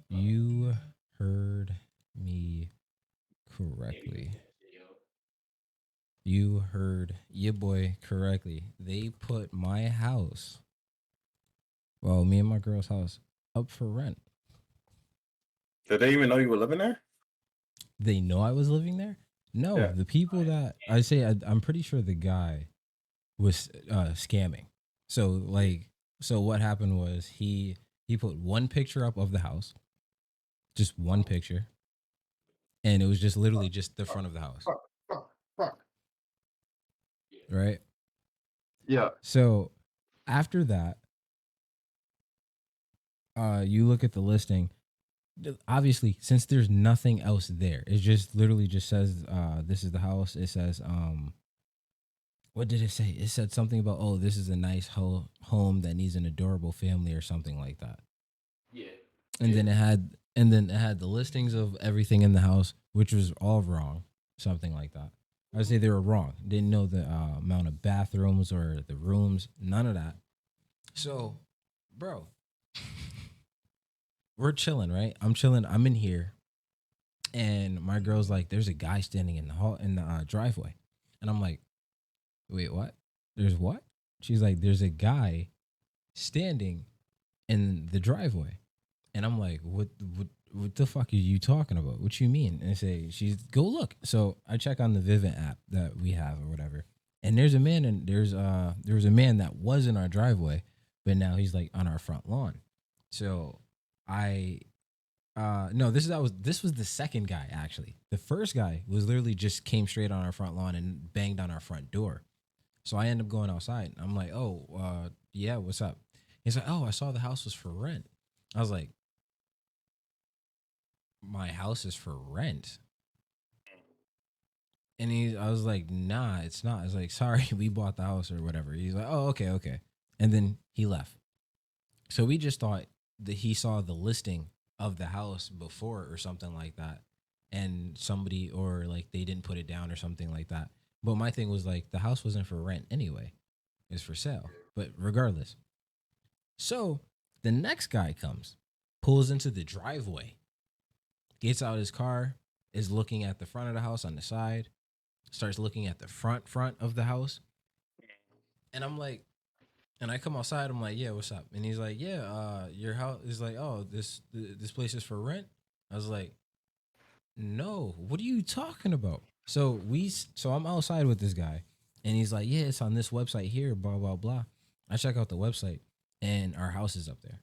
You heard me correctly. You heard your boy correctly. They put my house, well, me and my girl's house, up for rent. Did they even know you were living there? They know I was living there? No, Yeah. the people that I say, I'm pretty sure the guy was scamming. So like, so what happened was he put one picture up of the house, just one picture, and it was just literally just the Fuck, front of the house, fuck, fuck, fuck. right? Yeah. So after that, you look at the listing. Obviously, since there's nothing else there, it just literally just says, "This is the house." It says, what did it say? It said something about, "Oh, this is a nice home that needs an adorable family" or something like that. And then it had the listings of everything in the house, which was all wrong, something like that. I would say they were wrong. Didn't know the amount of bathrooms or the rooms, none of that. So, bro, we're chilling, right? I'm chilling. I'm in here, and my girl's like, "There's a guy standing in the hall in the driveway," and I'm like, "Wait, what? There's what?" She's like, "There's a guy standing in the driveway," and I'm like, What the fuck are you talking about? What you mean?" And I say, "She's go look." So I check on the Vivint app that we have or whatever, and there's a man and there was a man that was in our driveway, but now he's like on our front lawn. So I no, this was the second guy actually. The first guy was literally just came straight on our front lawn and banged on our front door. So I end up going outside. I'm like, "Oh, yeah, what's up?" He's like, "Oh, I saw the house was for rent." I was like, "My house is for rent." And I was like, "Nah, it's not." I was like, "Sorry, we bought the house or whatever." He's like, "Oh, okay, okay." And then he left. So we just thought that he saw the listing of the house before or something like that. And somebody, or like they didn't put it down or something like that. But my thing was like, the house wasn't for rent anyway, it's for sale. But regardless. So the next guy comes, pulls into the driveway, gets out his car, is looking at the front of the house on the side, starts looking at the front of the house. And I'm like, and I come outside, I'm like, "Yeah, what's up?" And he's like, "Yeah, your house is like, oh, this place is for rent." I was like, "No, what are you talking about?" So I'm outside with this guy, and he's like, "Yeah, it's on this website here, blah blah blah." I check out the website, and our house is up there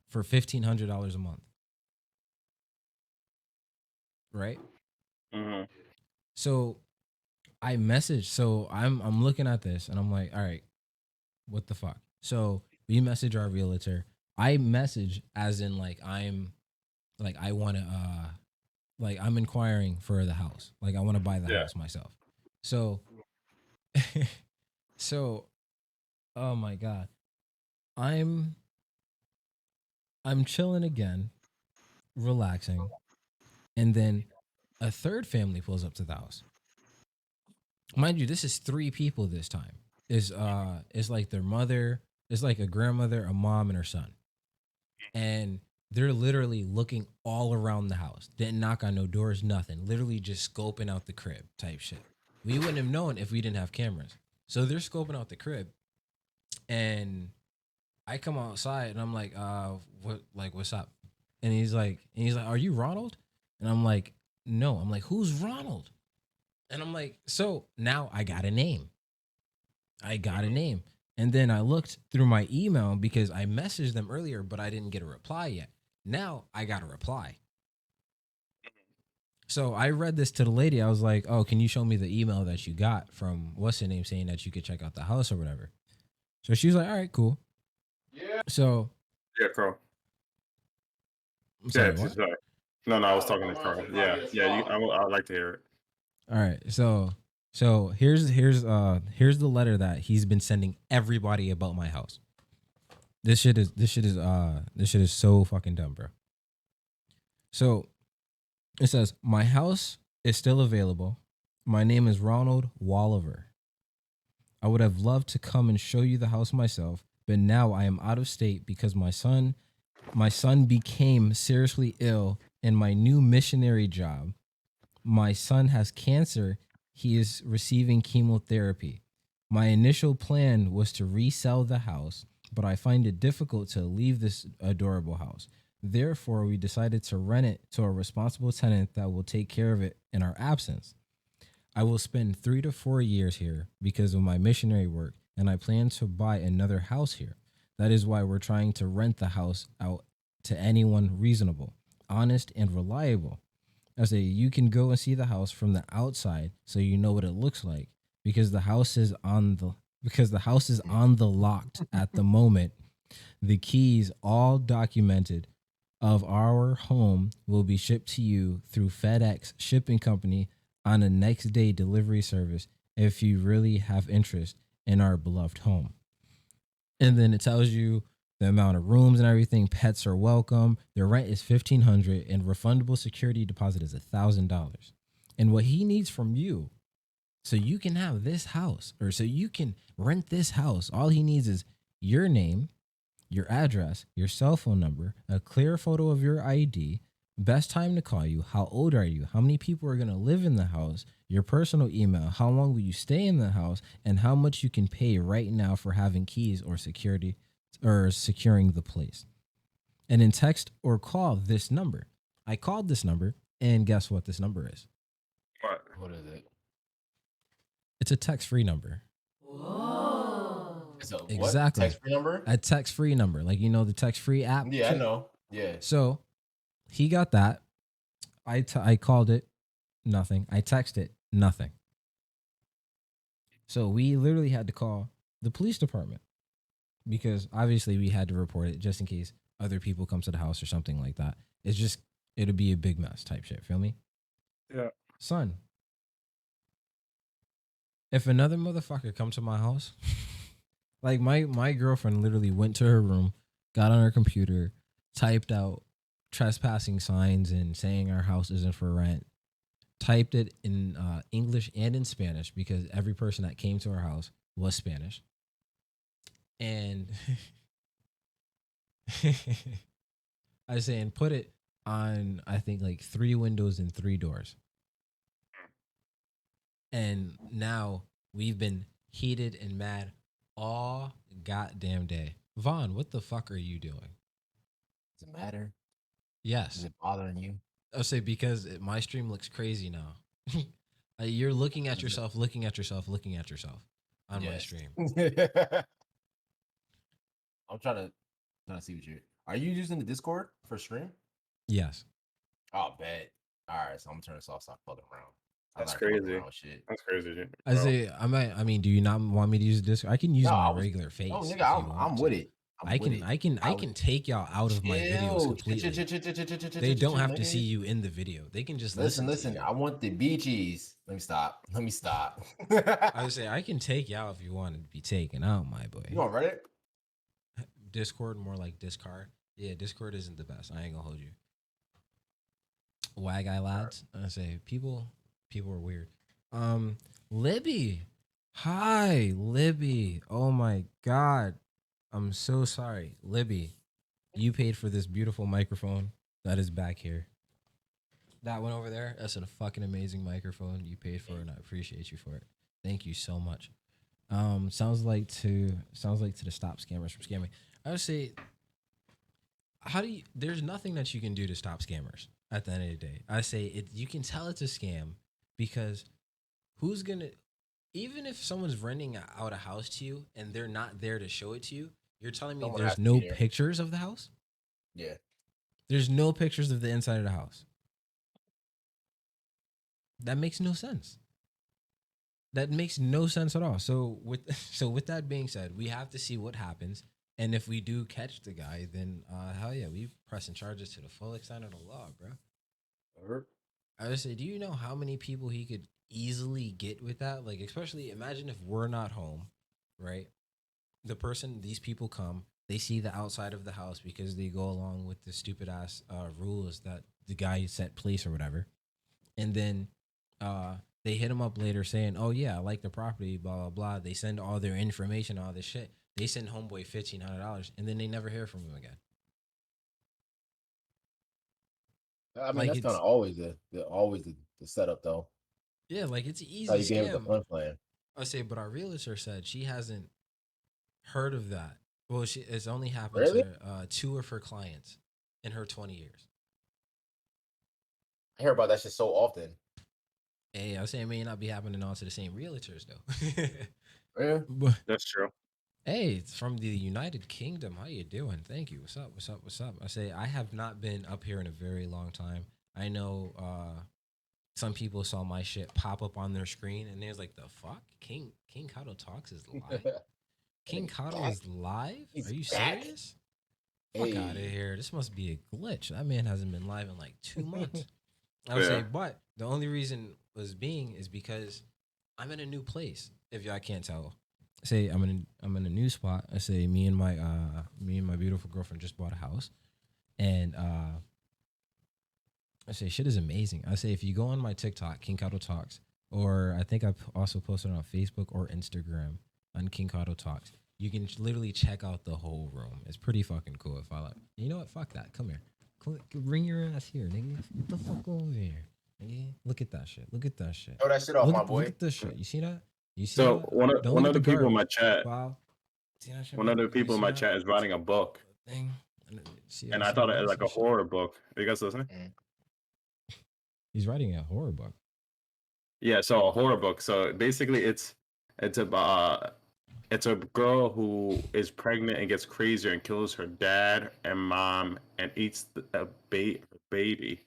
for $1,500 a month, right? Mm-hmm. So I message. So I'm looking at this, and I'm like, "All right, what the fuck?" So we message our realtor. I message as in like I want to like I'm inquiring for the house. Like I want to buy the Yeah. house myself. So so oh my god. I'm I'm chilling again, relaxing, and then a third family pulls up to the house. Mind you, this is three people this time. Is like their mother, it's like a grandmother, a mom, and her son. And they're literally looking all around the house. Didn't knock on no doors, nothing. Literally just scoping out the crib type shit. We wouldn't have known if we didn't have cameras. So they're scoping out the crib, and I come outside and I'm like, what's up? And he's like, "Are you Ronald?" And I'm like, "No." I'm like, "Who's Ronald?" And I'm like, so now I got a name. I got a name. And then I looked through my email because I messaged them earlier, but I didn't get a reply yet. Now I got a reply. So I read this to the lady. I was like, "Oh, can you show me the email that you got from what's the name saying that you could check out the house or whatever?" So she was like, "All right, cool." So Yeah, Carl. I'm Yeah, sorry, what? sorry. No, no, I was talking to Carl. Yeah, yeah. I'd like to hear it. All right. So here's the letter that he's been sending everybody about my house. This shit is so fucking dumb, bro. So it says, "My house is still available. My name is Ronald Walliver. I would have loved to come and show you the house myself, but now I am out of state because my son My son became seriously ill in my new missionary job. My son has cancer. He is receiving chemotherapy. My initial plan was to resell the house, but I find it difficult to leave this adorable house. Therefore, we decided to rent it to a responsible tenant that will take care of it in our absence. I will spend 3 to 4 years here because of my missionary work, and I plan to buy another house here. That is why we're trying to rent the house out to anyone reasonable, honest, and reliable. I say you can go and see the house from the outside so you know what it looks like because the house is on the locked at the moment. The keys all documented of our home will be shipped to you through FedEx shipping company on a next day delivery service if you really have interest in our beloved home. And then it tells you the amount of rooms and everything. Pets are welcome. Their rent is $1,500 and refundable security deposit is $1,000. And what he needs from you, so you can have this house or so you can rent this house, all he needs is your name, your address, your cell phone number, a clear photo of your ID, best time to call you, how old are you, how many people are going to live in the house, your personal email, how long will you stay in the house, and how much you can pay right now for having keys or security or securing the place. And then text or call this number. I called this number, and guess what this number is? What is it? It's a text-free number. It's a what? Exactly. Text-free number? A text-free number. Like, you know, the text-free app? Yeah, shit? I know. Yeah. So he got that. I called it, nothing. I texted, nothing. So we literally had to call the police department because obviously we had to report it just in case other people come to the house or something like that. It'll be a big mess type shit. Feel me? Yeah. Son, if another motherfucker come to my house, like my girlfriend literally went to her room, got on her computer, typed out trespassing signs and saying our house isn't for rent, typed it in English and in Spanish because every person that came to our house was Spanish. And I was saying put it on, I think, like 3 windows and 3 doors. And now we've been heated and mad all goddamn day. Vaughn, what the fuck are you doing? Does it matter? Yes. Is it bothering you? I'll say because my stream looks crazy now. You're looking at yourself on my stream. I'm trying to see what you're. Are you using the Discord for stream? Yes. Oh, bet. All right, so I'm gonna turn this off. Stop fucking around. That's crazy. Shit. That's crazy. I say I mean, do you not want me to use Discord? I can use my regular face. Oh, nigga, I'm with it. I can take y'all out of my videos completely. They don't have to see you in the video. They can just listen. I want the beaches. Let me stop. I would say I can take y'all if you want to be taken out, my boy. You on Reddit? Discord, more like Discard. Yeah, Discord isn't the best. I ain't gonna hold you. Wag eye lads. I say people are weird. Libby. Hi, Libby. Oh my God. I'm so sorry. Libby, you paid for this beautiful microphone that is back here. That one over there, that's a fucking amazing microphone. You paid for it, and I appreciate you for it. Thank you so much. Sounds like to the stop scammers from scamming. I would say, there's nothing that you can do to stop scammers at the end of the day. I say you can tell it's a scam because even if someone's renting out a house to you and they're not there to show it to you, you're telling me there's no pictures of the house? Yeah. There's no pictures of the inside of the house. That makes no sense. That makes no sense at all. So with that being said, we have to see what happens. And if we do catch the guy, then hell yeah, we pressing charges to the full extent of the law, bro. I would say, do you know how many people he could easily get with that? Like, especially imagine if we're not home, right? These people come, they see the outside of the house because they go along with the stupid ass rules that the guy set place or whatever. And then they hit him up later saying, oh yeah, I like the property, blah, blah, blah. They send all their information, all this shit. They send homeboy $1,500 and then they never hear from him again. I mean, Like that's kind it's of always the setup though. yeah, like it's an That's how easy you get with the scam. fun plan. I say, but our realtor said she hasn't heard of that. Well, it's only happened Really? to two of her clients in her 20 years. I hear about that shit so often. Hey, I say it may not be happening all to the same realtors though. Yeah. But That's true. hey, it's from the United Kingdom. How you doing? Thank you. What's up? What's up? What's up? I say I have not been up here in a very long time. I know some people saw my shit pop up on their screen and there's like the fuck? King Kato Talks is live? King He's Kato back. is live? He's Are you back. serious? Fuck out of Hey. here. This must be a glitch. That man hasn't been live in like 2 months. I would Yeah. say, but the only reason was being is because I'm in a new place. If y'all can't tell, say I'm in a new spot. I say me and my beautiful girlfriend just bought a house, and I say shit is amazing. I say if you go on my TikTok, KingKadoTalks, or I think I also posted on Facebook or Instagram on KingKadoTalks, you can literally check out the whole room. It's pretty fucking cool. If I like, you know what? Fuck that. Come here. Bring your ass here, nigga. Get the fuck over here. Nigga. Look at that shit. Look at that shit. Throw that shit off, my Look boy. at this shit. You see that? You see So that? Don't one look of at the the people in my garbage. chat, Wow. See that shit? one of the You people in see my that? chat is writing a book, Thing. See and I see thought it that? was like See a shit? horror book. Are you guys listening? He's writing a horror book. Yeah, so a horror book. So basically, it's about it's a girl who is pregnant and gets crazier and kills her dad and mom and eats a baby.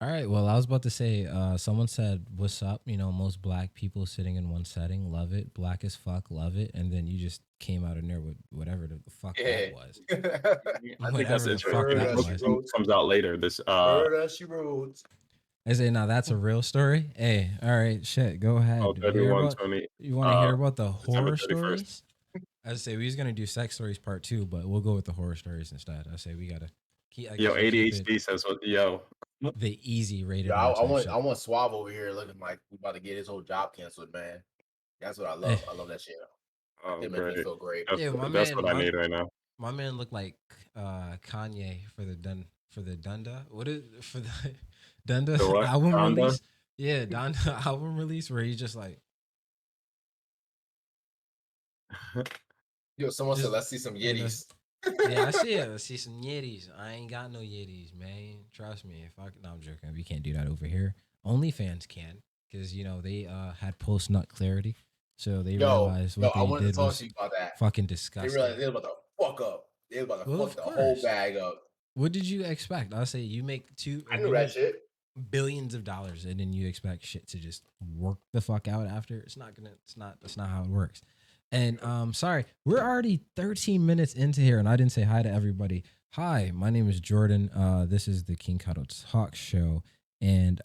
All right. Well, I was about to say, someone said, "What's up?" You know, most black people sitting in one setting, love it. Black as fuck, love it. And then you just came out in there with whatever the fuck Yeah. that was. I think that's Whatever the interesting. fuck Word that that Book she was. wrote. comes out later. This Word that she wrote. I say, now that's a real story. Hey, all right, shit. Go ahead. 31, 20, You want to hear about the December horror 31st. stories? I say we was gonna do sex stories part 2, but we'll go with the horror stories instead. I say we gotta keep. I Yo, guess we keep it ADHD says, yo, the easy rated Yo, R I type want shit. I want Suave over here looking like we about to get his whole job canceled, man. That's what I Eh, love. I love that shit. oh, It makes me great. feel great. yeah, That's what I need right now. my man looked like Kanye for the Dunda. What is for the Dunda The what? album Donda? release? Yeah, Donda album release where he's just like Yo, someone said, just let's see some and Yetis. yeah, I see it. I see some Yetis. I ain't got no Yetis, man. Trust me. If I no, I'm joking. We can't do that over here. OnlyFans can, because you know they had post nut clarity, so they realized what I they wanted to did talk was to you about that. fucking They disgusting. realized they were about to fuck up. They were about to Well, fuck of the whole course. bag up. What did you expect? I say you make I knew that shit. billions of dollars and then you expect shit to just work the fuck out after. It's not gonna. It's not. That's not how it works. And sorry, we're already 13 minutes into here, and I didn't say hi to everybody. Hi, my name is Jordan. This is the King Kato Talk Show, and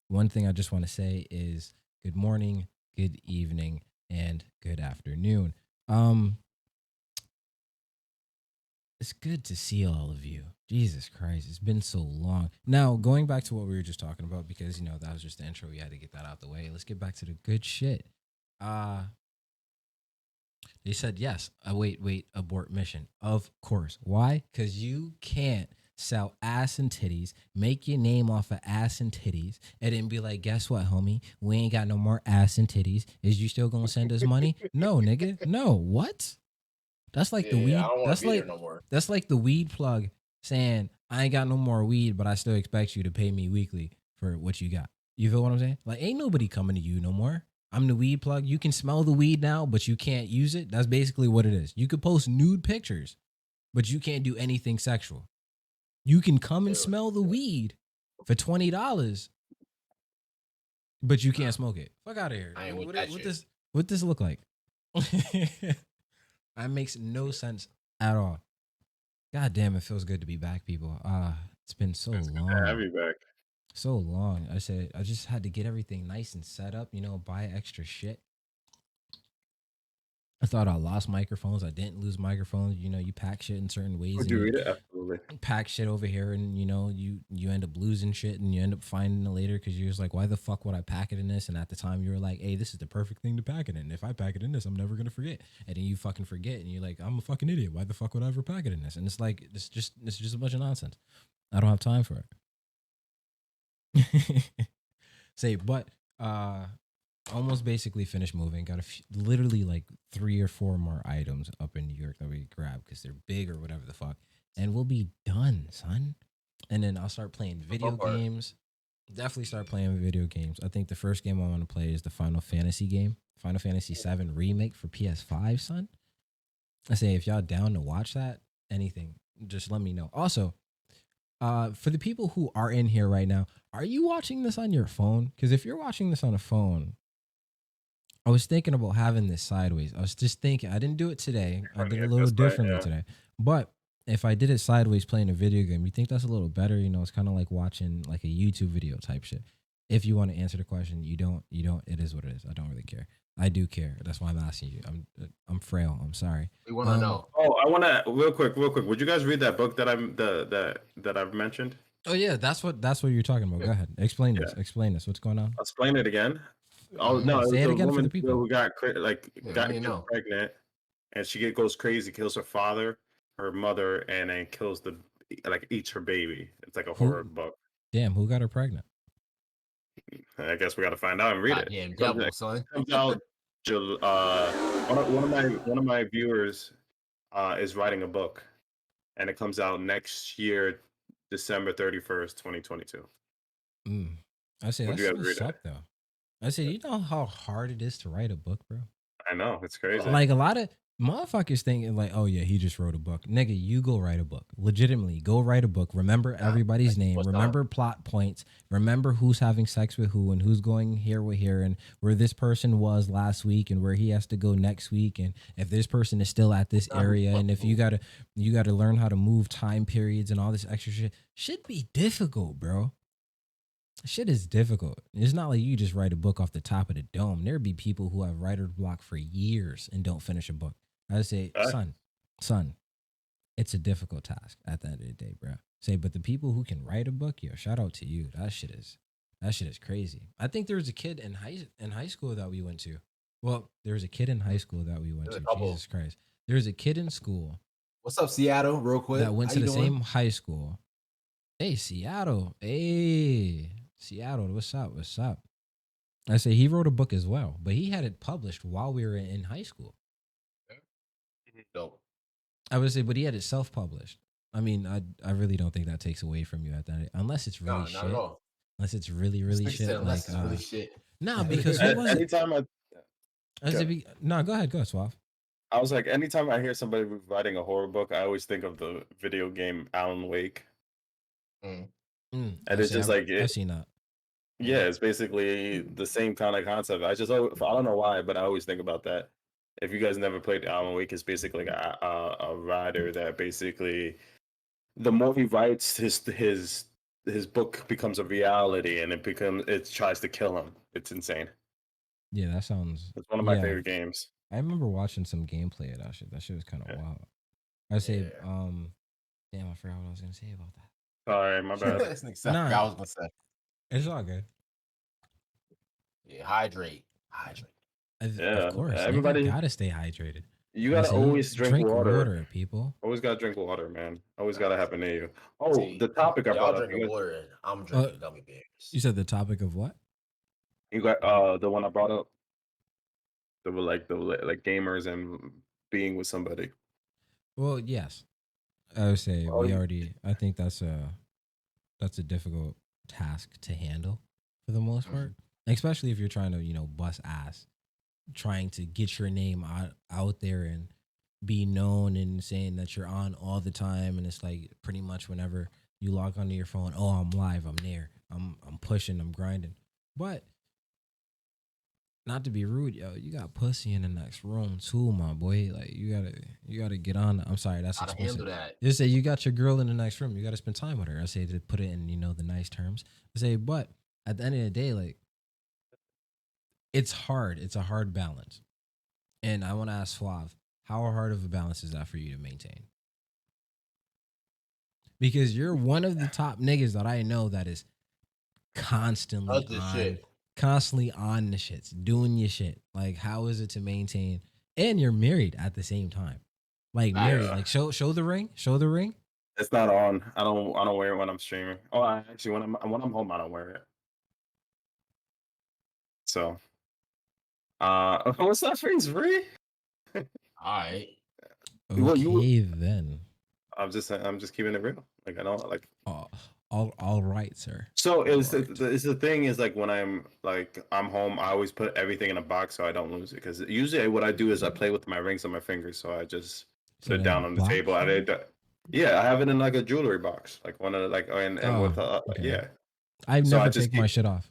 one thing I just want to say is good morning, good evening, and good afternoon. It's good to see all of you. Jesus Christ, it's been so long. Now, going back to what we were just talking about, because you know that was just the intro. We had to get that out the way. Let's get back to the good shit. They said yes. Wait, abort mission. Of course. Why? Because you can't sell ass and titties, make your name off of ass and titties, and then be like, guess what, homie? We ain't got no more ass and titties. Is you still gonna send us money? No, nigga. No. What? That's like the I weed. don't want That's to be like there no more. that's like the weed plug saying, I ain't got no more weed, but I still expect you to pay me weekly for what you got. You feel what I'm saying? Like, ain't nobody coming to you no more. I'm the weed plug. You can smell the weed now, but you can't use it. That's basically what it is. You could post nude pictures, but you can't do anything sexual. You can come and smell the weed for $20, but you can't smoke it. Fuck out of here. I ain't with that shit. What this look like? That makes no sense at all. God damn, it feels good to be back, people. It's been so It's good to long. have you back. So long. I said I just had to get everything nice and set up, you know, buy extra shit. I thought I lost microphones. I didn't lose microphones. You know, you pack shit in certain ways. Would and you read it? Absolutely. pack shit over here, and you know, you end up losing shit, and you end up finding it later because you're just like, why the fuck would I pack it in this? And at the time, you were like, hey, this is the perfect thing to pack it in. If I pack it in this, I'm never gonna forget. And then you fucking forget, and you're like, I'm a fucking idiot. Why the fuck would I ever pack it in this? And it's like, it's just a bunch of nonsense. I don't have time for it. Say, but almost basically finished moving. Got literally like 3 or 4 more items up in New York that we grab because they're big or whatever the fuck, and we'll be done, son. And then I'll start playing video games. Definitely start playing video games. I think the first game I want to play is the Final Fantasy game, Final Fantasy 7 remake for PS5, son. I say if y'all down to watch that, anything, just let me know. Also, for the people who are in here right now, are you watching this on your phone? Because if you're watching this on a phone, I was thinking about having this sideways. I was just thinking, I didn't do it today. I did it a little differently today. But if I did it sideways playing a video game, you think that's a little better? You know, it's kind of like watching like a YouTube video type shit. If you want to answer the question, you don't, it is what it is. I don't really care. I do care. That's why I'm asking you. I'm frail. I'm sorry. We want to know. Oh, I want to real quick. Would you guys read that book that I've mentioned? Oh yeah, that's what you're talking about. Go ahead. Explain this. Explain this. What's going on? I'll explain it again. Oh no, say it again woman for the people who got pregnant, and she goes crazy, kills her father, her mother, and then kills eats her baby. It's like a horror book. Damn, who got her pregnant? I guess we got to find out and read it. Damn devil, son. Comes out. One of my viewers is writing a book, and it comes out next year, December 31st, 2022. I say that's what's up though. I said, you know how hard it is to write a book, bro? I know, it's crazy. Like a lot of motherfuckers thinking like, oh yeah, he just wrote a book. Nigga, you go write a book. Legitimately, go write a book. Remember everybody's name. Remember plot points. Remember who's having sex with who and who's going here with here and where this person was last week and where he has to go next week. And if this person is still at this area and if you gotta learn how to move time periods and all this extra shit. Should be difficult, bro. Shit is difficult. It's not like you just write a book off the top of the dome. There'd be people who have writer's block for years and don't finish a book. I say, son, it's a difficult task at the end of the day, bro. Say, but the people who can write a book, yo, shout out to you. That shit is crazy. I think there was a kid in high school that we went to. Well, there was a kid in high school that we went to. Jesus Christ. There was a kid in school. What's up, Seattle? Real quick. That went to the same high school. Hey, Seattle. Hey. Seattle, what's up? What's up? I say he wrote a book as well, but he had it published while we were in high school. Dope. I would say, but he had it self-published. I mean, I really don't think that takes away from you at that, unless it's really shit. Not at all. Unless it's really shit. Unless it's really shit. Nah, because anytime go ahead, go Suave. I was like, anytime I hear somebody writing a horror book, I always think of the video game Alan Wake. And it's just I've seen that. Yeah, it's basically the same kind of concept. I don't know why, but I always think about that. If you guys never played Alan Wake, it's basically a writer that basically, the more he writes, his book becomes a reality, and it tries to kill him. It's insane. Yeah, that sounds. It's one of my favorite games. I remember watching some gameplay of that shit. That shit was kind of wild. I say, damn, I forgot what I was gonna say about that. Sorry, my bad. I was gonna say. It's all good. Yeah, hydrate. Of course, everybody gotta stay hydrated. You gotta always drink water, people. Always gotta drink water, man. Always gotta happen to you. Oh, the topic I brought up. Water. I'm drinking gummy bears. You said the topic of what? You got the one I brought up. The gamers and being with somebody. Well, yes. I would say I think that's a difficult task to handle for the most part, especially if you're trying to, bust ass, trying to get your name out there and be known and saying that you're on all the time. And it's like pretty much whenever you log onto your phone, oh, I'm live, I'm there, I'm pushing, I'm grinding. But not to be rude, yo, you got pussy in the next room too, my boy. Like you gotta get on. I'm sorry, that's explicit. Handle that. Just say you got your girl in the next room. You got to spend time with her. I say to put it in, the nice terms. I say, but at the end of the day, like it's hard. It's a hard balance. And I want to ask Suave, how hard of a balance is that for you to maintain? Because you're one of the top niggas that I know that is constantly on the shits, doing your shit. Like, how is it to maintain? And you're married at the same time. Like married, like show the ring. It's not on. I don't wear it when I'm streaming. Oh, actually, when I'm home, I don't wear it. So, what's that phrase, Free? All right. Well, Okay, then. I'm just keeping it real. Like I don't like. All right, sir. So is Right. the thing is like when I'm home, I always put everything in a box so I don't lose it. Because usually what I do is I play with my rings on my fingers, so I just So put it in a down on the box? table. Yeah, I have it in like a jewelry box, like one of the, like and with okay. yeah. I So I never just take my shit off.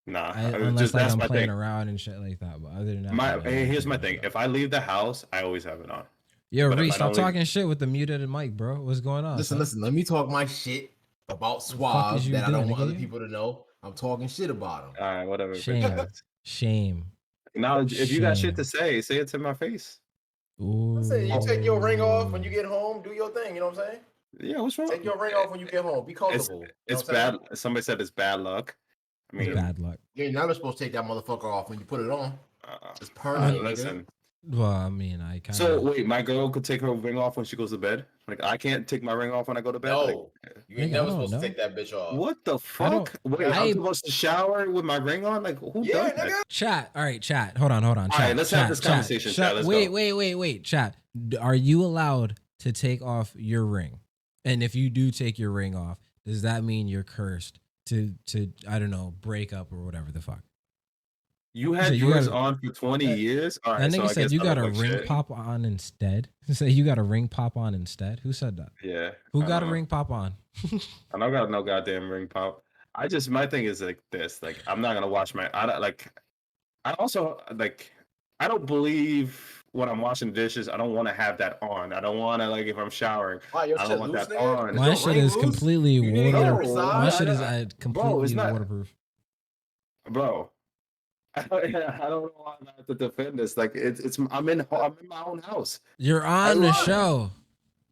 Nah, Unless just like that's I'm my playing thing. around and shit like that. But other than that, I never Here's take my my thing. shit off. If I leave the house, I always have it on. Yo, But if Reese, I stop don't leave, talking shit with the muted mic, bro. What's going on? Listen, son? listen. Let me talk my shit about The fuck is Suave you that I doing, don't want other nigga? people to know. I'm talking shit about him. all right, whatever, bitch Shame, ass. shame, Now, if you got shit shame. to say it to my face. Listen, you Ooh. take your ring off when you get home. Do your thing. You know what I'm saying? Yeah, what's wrong? Take your ring off when you get home. Be It's comfortable. You know it's what I'm saying? bad. Somebody said it's bad luck. I It's mean, bad luck. You're never supposed to take that motherfucker off when you put it on. It's I permanent, mean, nigga. listen. Well, I mean, I kind So of. wait, my girl could take her ring off when she goes to bed. Like I can't take my ring off when I go to bed. Like No, you ain't Nigga, I never don't supposed to know. take that bitch off. what the I don't. fuck? Wait, Never. I'm I supposed to shower with my ring on? Like who does Yeah, that? nigga. chat. All right, chat. Hold on. All Chat. right, let's have this chat, conversation, chat. Let's wait, go. wait. Chat. Are you allowed to take off your ring? And if you do take your ring off, does that mean you're cursed to I don't know, break up or whatever the fuck? You He said had you yours got on for 20 years. All that right, so nigga I said guess you I got look a like ring shit. pop on instead. He said you got a ring pop on instead. Who said that? Yeah, Who I got a don't know. ring pop on? I don't got no goddamn ring pop. My thing is like this. Like I'm not gonna wash my. I don't like. I also like. I don't believe when I'm washing dishes. I don't want to have that on. I don't want to like if I'm showering. Why your I don't shit want loose, that nigga? on. Is My your shit ring is loose? completely You need to get it water. My resized. shit is bro, it's completely not, waterproof. bro. I don't know why I have to defend this. Like it's I'm in my own house. You're I on the show.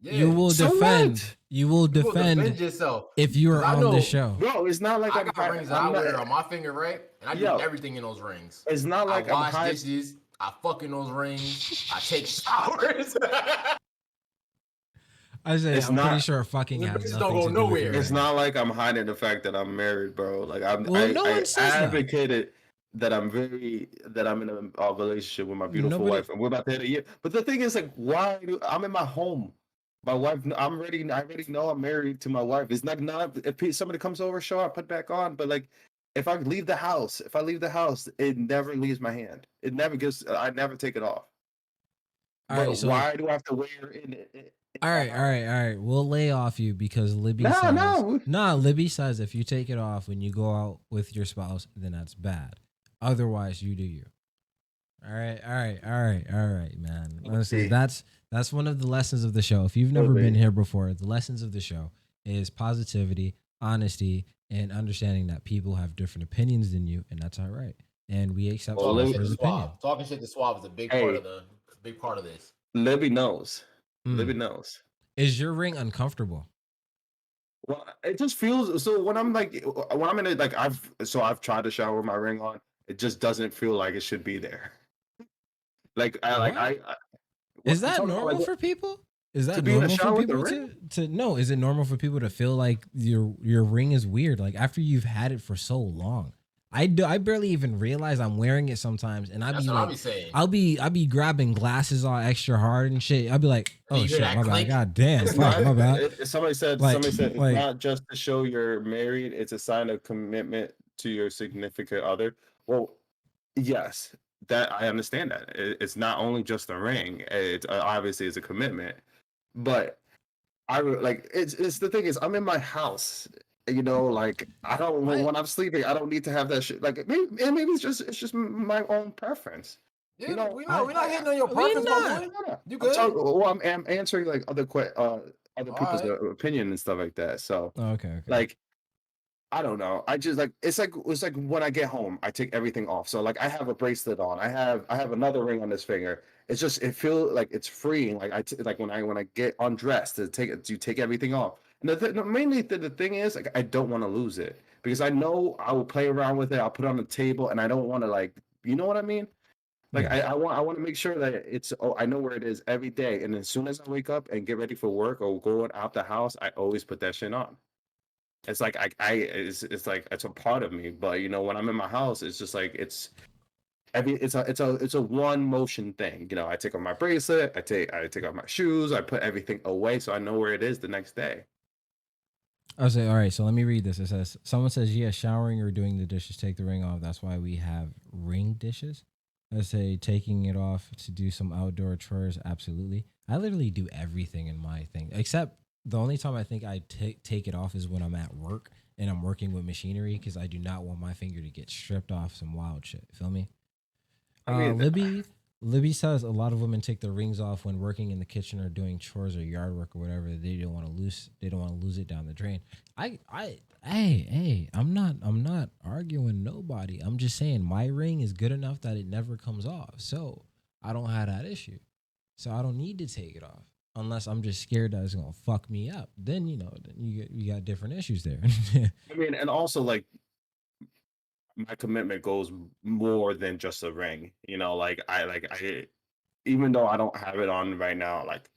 Yeah. You will So defend. what? You will You will defend defend yourself. if you are 'Cause I on the know show. Bro, it's not like I got rings that I I'm not. wear on my finger, right? And I do Yo, everything in those rings. it's not I like I'm wash hiding. dishes. I fuck in those rings. I take showers. I say It's I'm pretty not. sure fucking The has bitches nothing don't go to do with nowhere. your It's ring. not like I'm hiding the fact that I'm married, bro. Like Well, no I one says that. advocated that I'm in a relationship with my beautiful Nobody. wife, and we're about to hit a year. But the thing is, like, I'm in my home? My wife, I already know I'm married to my wife. It's not if somebody comes over, sure, I put back on. But like, if I leave the house, it never leaves my hand. It never gives. I never take it off. All But right, so why do I have to wear it in all my right, all house? right, all right. We'll lay off you because Libby No, says no. Libby says if you take it off when you go out with your spouse, then that's bad. Otherwise, you do you. All right, man. Honestly, See. that's one of the lessons of the show. If you've never been here before, the lessons of the show is positivity, honesty, and understanding that people have different opinions than you, and that's all right. And we accept Well, Talking Suave shit for to his opinion. Suave. Talking shit to Suave is a big Hey. part of this. Libby knows. Mm. Libby knows. Is your ring uncomfortable? Well, it just feels so when I'm in it, like I've tried to shower with my ring on. It just doesn't feel like it should be there. Like Is I'm that talking about, normal like, for people? Is that to be in the normal for shower with the people ring? to no? Is it normal for people to feel like your ring is weird? Like after you've had it for so long, I barely even realize I'm wearing it sometimes, and That's what I be saying. I'll be grabbing glasses all extra hard and shit. I'll be like, You oh hear shit, that my bad, clink? god damn, It's fuck, not. my bad. Somebody said Like, it's like, not just to show you're married. It's a sign of commitment to your significant other. Well, yes, that I understand that. It's not only just a ring. It's obviously it's a commitment, but it's the thing is I'm in my house. Like I don't when I'm sleeping, I don't need to have that shit. Like maybe it's just my own preference. Yeah, You know, we're not hitting on your we preference, my not. boy. You I'm good? I'm answering like other people's Alright. opinion and stuff like that. So Oh, okay. like I don't know. I just like it's like when I get home, I take everything off. So like I have a bracelet on. I have another ring on this finger. It's just it feels like it's freeing. Like like when I get undressed to take everything off. And the thing is like I don't want to lose it because I know I will play around with it. I'll put it on the table and I don't want to like you know what I mean. Like Yeah. I want to make sure that it's I know where it is every day, and as soon as I wake up and get ready for work or going out the house, I always put that shit on. It's like it's like it's a part of me. But you know, when I'm in my house, it's just like it's a one motion thing. You know, I take off my bracelet, I take off my shoes, I put everything away so I know where it is the next day. I was like, all right, so let me read this. It says, someone says, yeah, showering or doing the dishes, take the ring off. That's why we have ring dishes. I say taking it off to do some outdoor chores. Absolutely. I literally do everything in my thing, except the only time I think I take it off is when I'm at work and I'm working with machinery because I do not want my finger to get stripped off some wild shit. Feel me? I mean, Libby says a lot of women take their rings off when working in the kitchen or doing chores or yard work or whatever. They don't want to lose. They don't want to lose it down the drain. Hey, I'm not arguing nobody. I'm just saying my ring is good enough that it never comes off. So I don't have that issue. So I don't need to take it off unless I'm just scared that it's gonna fuck me up. Then then you got different issues there. I mean, and also like my commitment goes more than just a ring. You know, like I even though I don't have it on right now, like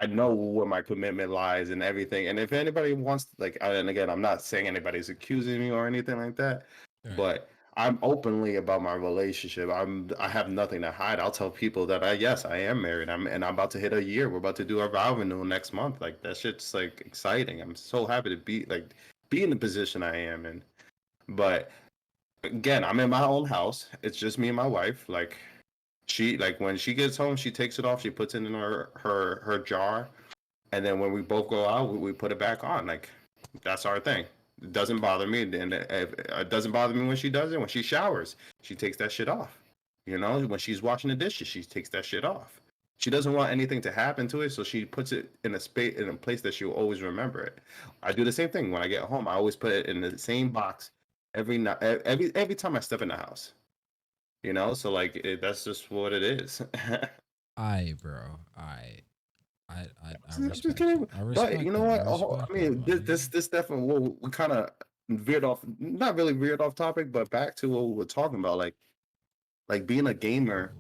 I know where my commitment lies and everything. And if anybody wants, like, and again, I'm not saying anybody's accusing me or anything like that, Right. but I'm openly about my relationship. I have nothing to hide. I'll tell people that yes, I am married. I'm about to hit a year. We're about to do a vow renewal next month. Like that shit's like exciting. I'm so happy to be in the position I am in. But again, I'm in my own house. It's just me and my wife. Like she like when she gets home, she takes it off. She puts it in her jar, and then when we both go out, we put it back on. Like that's our thing. It doesn't bother me, and it doesn't bother me when she does it. When she showers, she takes that shit off. You know, when she's washing the dishes, she takes that shit off. She doesn't want anything to happen to it, so she puts it in a place that she'll always remember it. I do the same thing when I get home. I always put it in the same box every night, every time I step in the house. You know, so like that's just what it is. Bro. I I'm just respect you. kidding. I But you respect know that. I what? I respect that, mean, my this nigga. this definitely we kind of veered off, not really veered off topic, but back to what we were talking about, like being a gamer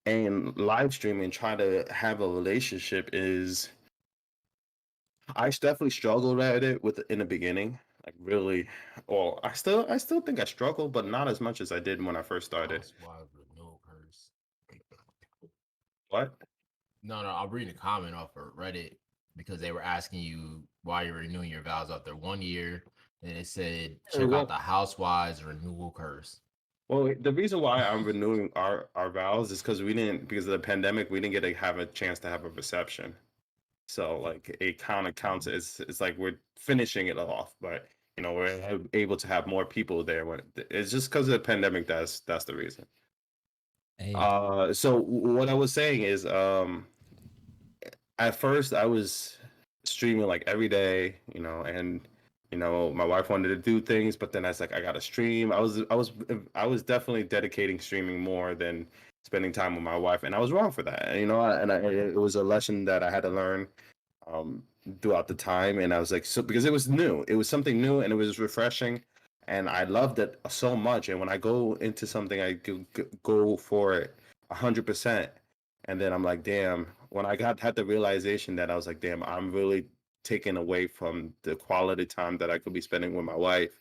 and live streaming, trying to have a relationship is. I definitely struggled at it with in the beginning, like really. Well, I still think I struggled, but not as much as I did when I first started. Housewives with no curse. What? No, I'm reading a comment off of Reddit because they were asking you why you're renewing your vows after 1 year, and it said check out Well, the Housewives renewal curse. well, the reason why I'm renewing our vows is because of the pandemic, we didn't get to have a chance to have a reception. So like it kind of counts. It's like we're finishing it off, but you know we're able to have more people there. When it's just because of the pandemic. That's the reason. Hey, So what I was saying is, at first I was streaming like every day, you know, and you know my wife wanted to do things, but then I was like, I gotta stream. I was definitely dedicating streaming more than spending time with my wife, and I was wrong for that. And, you know, it was a lesson that I had to learn um, throughout the time. And I was like, so because it was new, it was something new and it was refreshing. And I loved it so much. And when I go into something, I go for it 100%. And then I'm like, damn, when I had the realization that I was like, damn, I'm really taken away from the quality time that I could be spending with my wife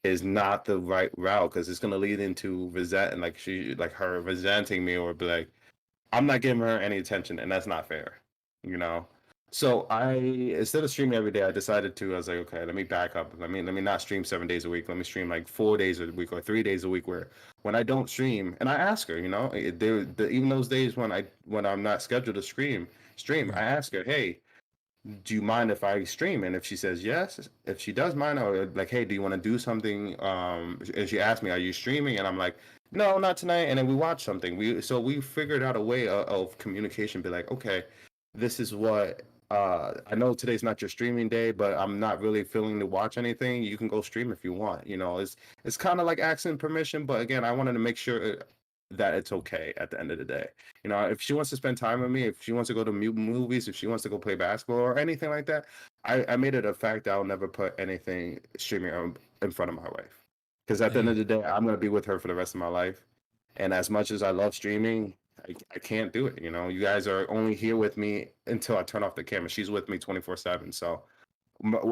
is not the right route because it's gonna lead into resent like her resenting me or be like, I'm not giving her any attention, and that's not fair, you know. So I instead of streaming every day, I decided to. I was like, okay, let me back up. Let me not stream 7 days a week. Let me stream like 4 days a week or 3 days a week. Where when I don't stream, and I ask her, you know, even those days when I'm not scheduled to stream, I right. ask her, hey, do you mind if I stream? And if she says yes, if she does mind, or like, hey, do you want to do something? And she asked me, are you streaming? And I'm like, no, not tonight. And then we watch something. We figured out a way of communication. Be like, okay, this is what I know today's not your streaming day, but I'm not really feeling to watch anything. You can go stream if you want. You know, it's kind of like asking permission, but again, I wanted to make sure that it's okay at the end of the day. You know, if she wants to spend time with me, if she wants to go to movies, if she wants to go play basketball or anything like that, I made it a fact that I'll never put anything streaming in front of my wife. Because at the end of Hey, the day, I'm gonna be with her for the rest of my life, And as much as I love streaming, I can't do it. You know, you guys are only here with me until I turn off the camera. She's with me 24/7. So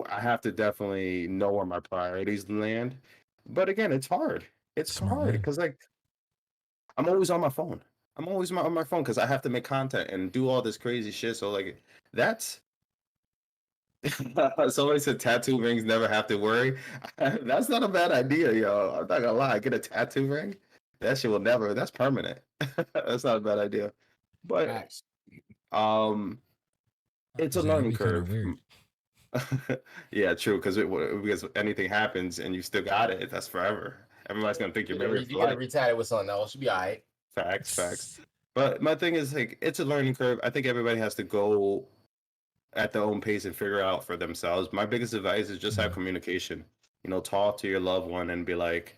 I have to definitely know where my priorities land. But again, it's hard. It's Smart hard man. because like I'm always on my phone. I'm always on my phone because I have to make content and do all this crazy shit. So like that's somebody said tattoo rings never have to worry. That's not a bad idea, yo. I'm not gonna lie. Get a tattoo ring. That shit will never. That's permanent. That's not a bad idea. But Facts. um, it's a See, that'd learning be kind of curve. weird. Yeah, true. Because anything happens and you still got it, that's forever. Everybody's gonna think you're married for You gotta life. retat it with something else. Should be all right. Facts. But my thing is like it's a learning curve. I think everybody has to go at their own pace and figure out for themselves. My biggest advice is just have communication. You know, talk to your loved one and be like,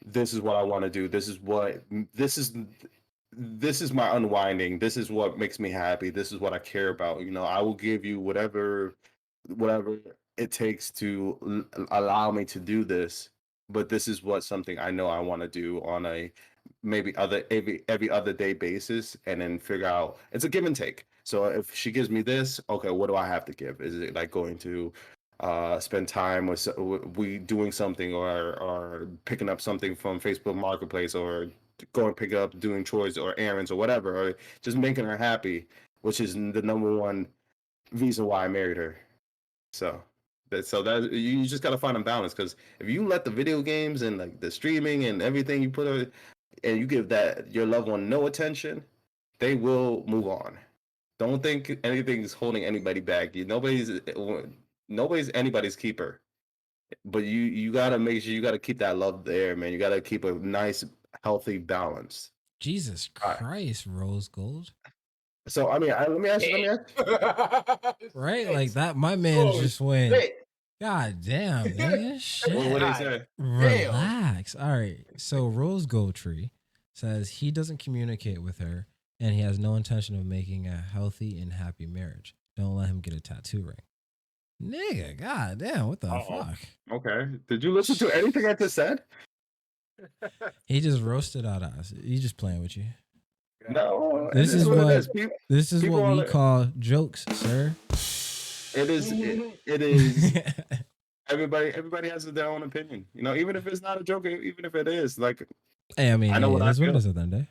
"This is what I want to do. This is my unwinding. This is what makes me happy. This is what I care about. You know, I will give you whatever it takes to allow me to do this. But this is what something I know I want to do on a maybe every other day basis, and then figure out it's a give and take. So if she gives me this, okay, what do I have to give? Is it like going to spend time with we doing something or picking up something from Facebook Marketplace or going pick it up doing chores or errands or whatever, or just making her happy, which is the number one reason why I married her. So that you just gotta find a balance because if you let the video games and like the streaming and everything you put on, and you give that your loved one no attention, they will move on. Don't think anything's holding anybody back. Nobody's anybody's keeper. But you gotta make sure you gotta keep that love there, man. You gotta keep a nice, healthy balance. Jesus All right. Christ, rose gold. So I mean, let me ask you. Right? Like that, my man Oh, just went, shit. God damn, nigga. What Shit. do you God say? damn. Relax. All right. So Rose Gold Tree says he doesn't communicate with her and he has no intention of making a healthy and happy marriage. Don't let him get a tattoo ring. Nigga, god damn, what the Uh-oh. fuck? Okay. Did you listen to anything I just said? He just roasted out us. He's just playing with you. No. This it is what it what is. this is people what we are- call jokes, sir. It is. It is. Everybody has their own opinion. You know, even if it's not a joke, even if it is, like Hey, I mean, I know what it I is what it feel. is at the end of the day.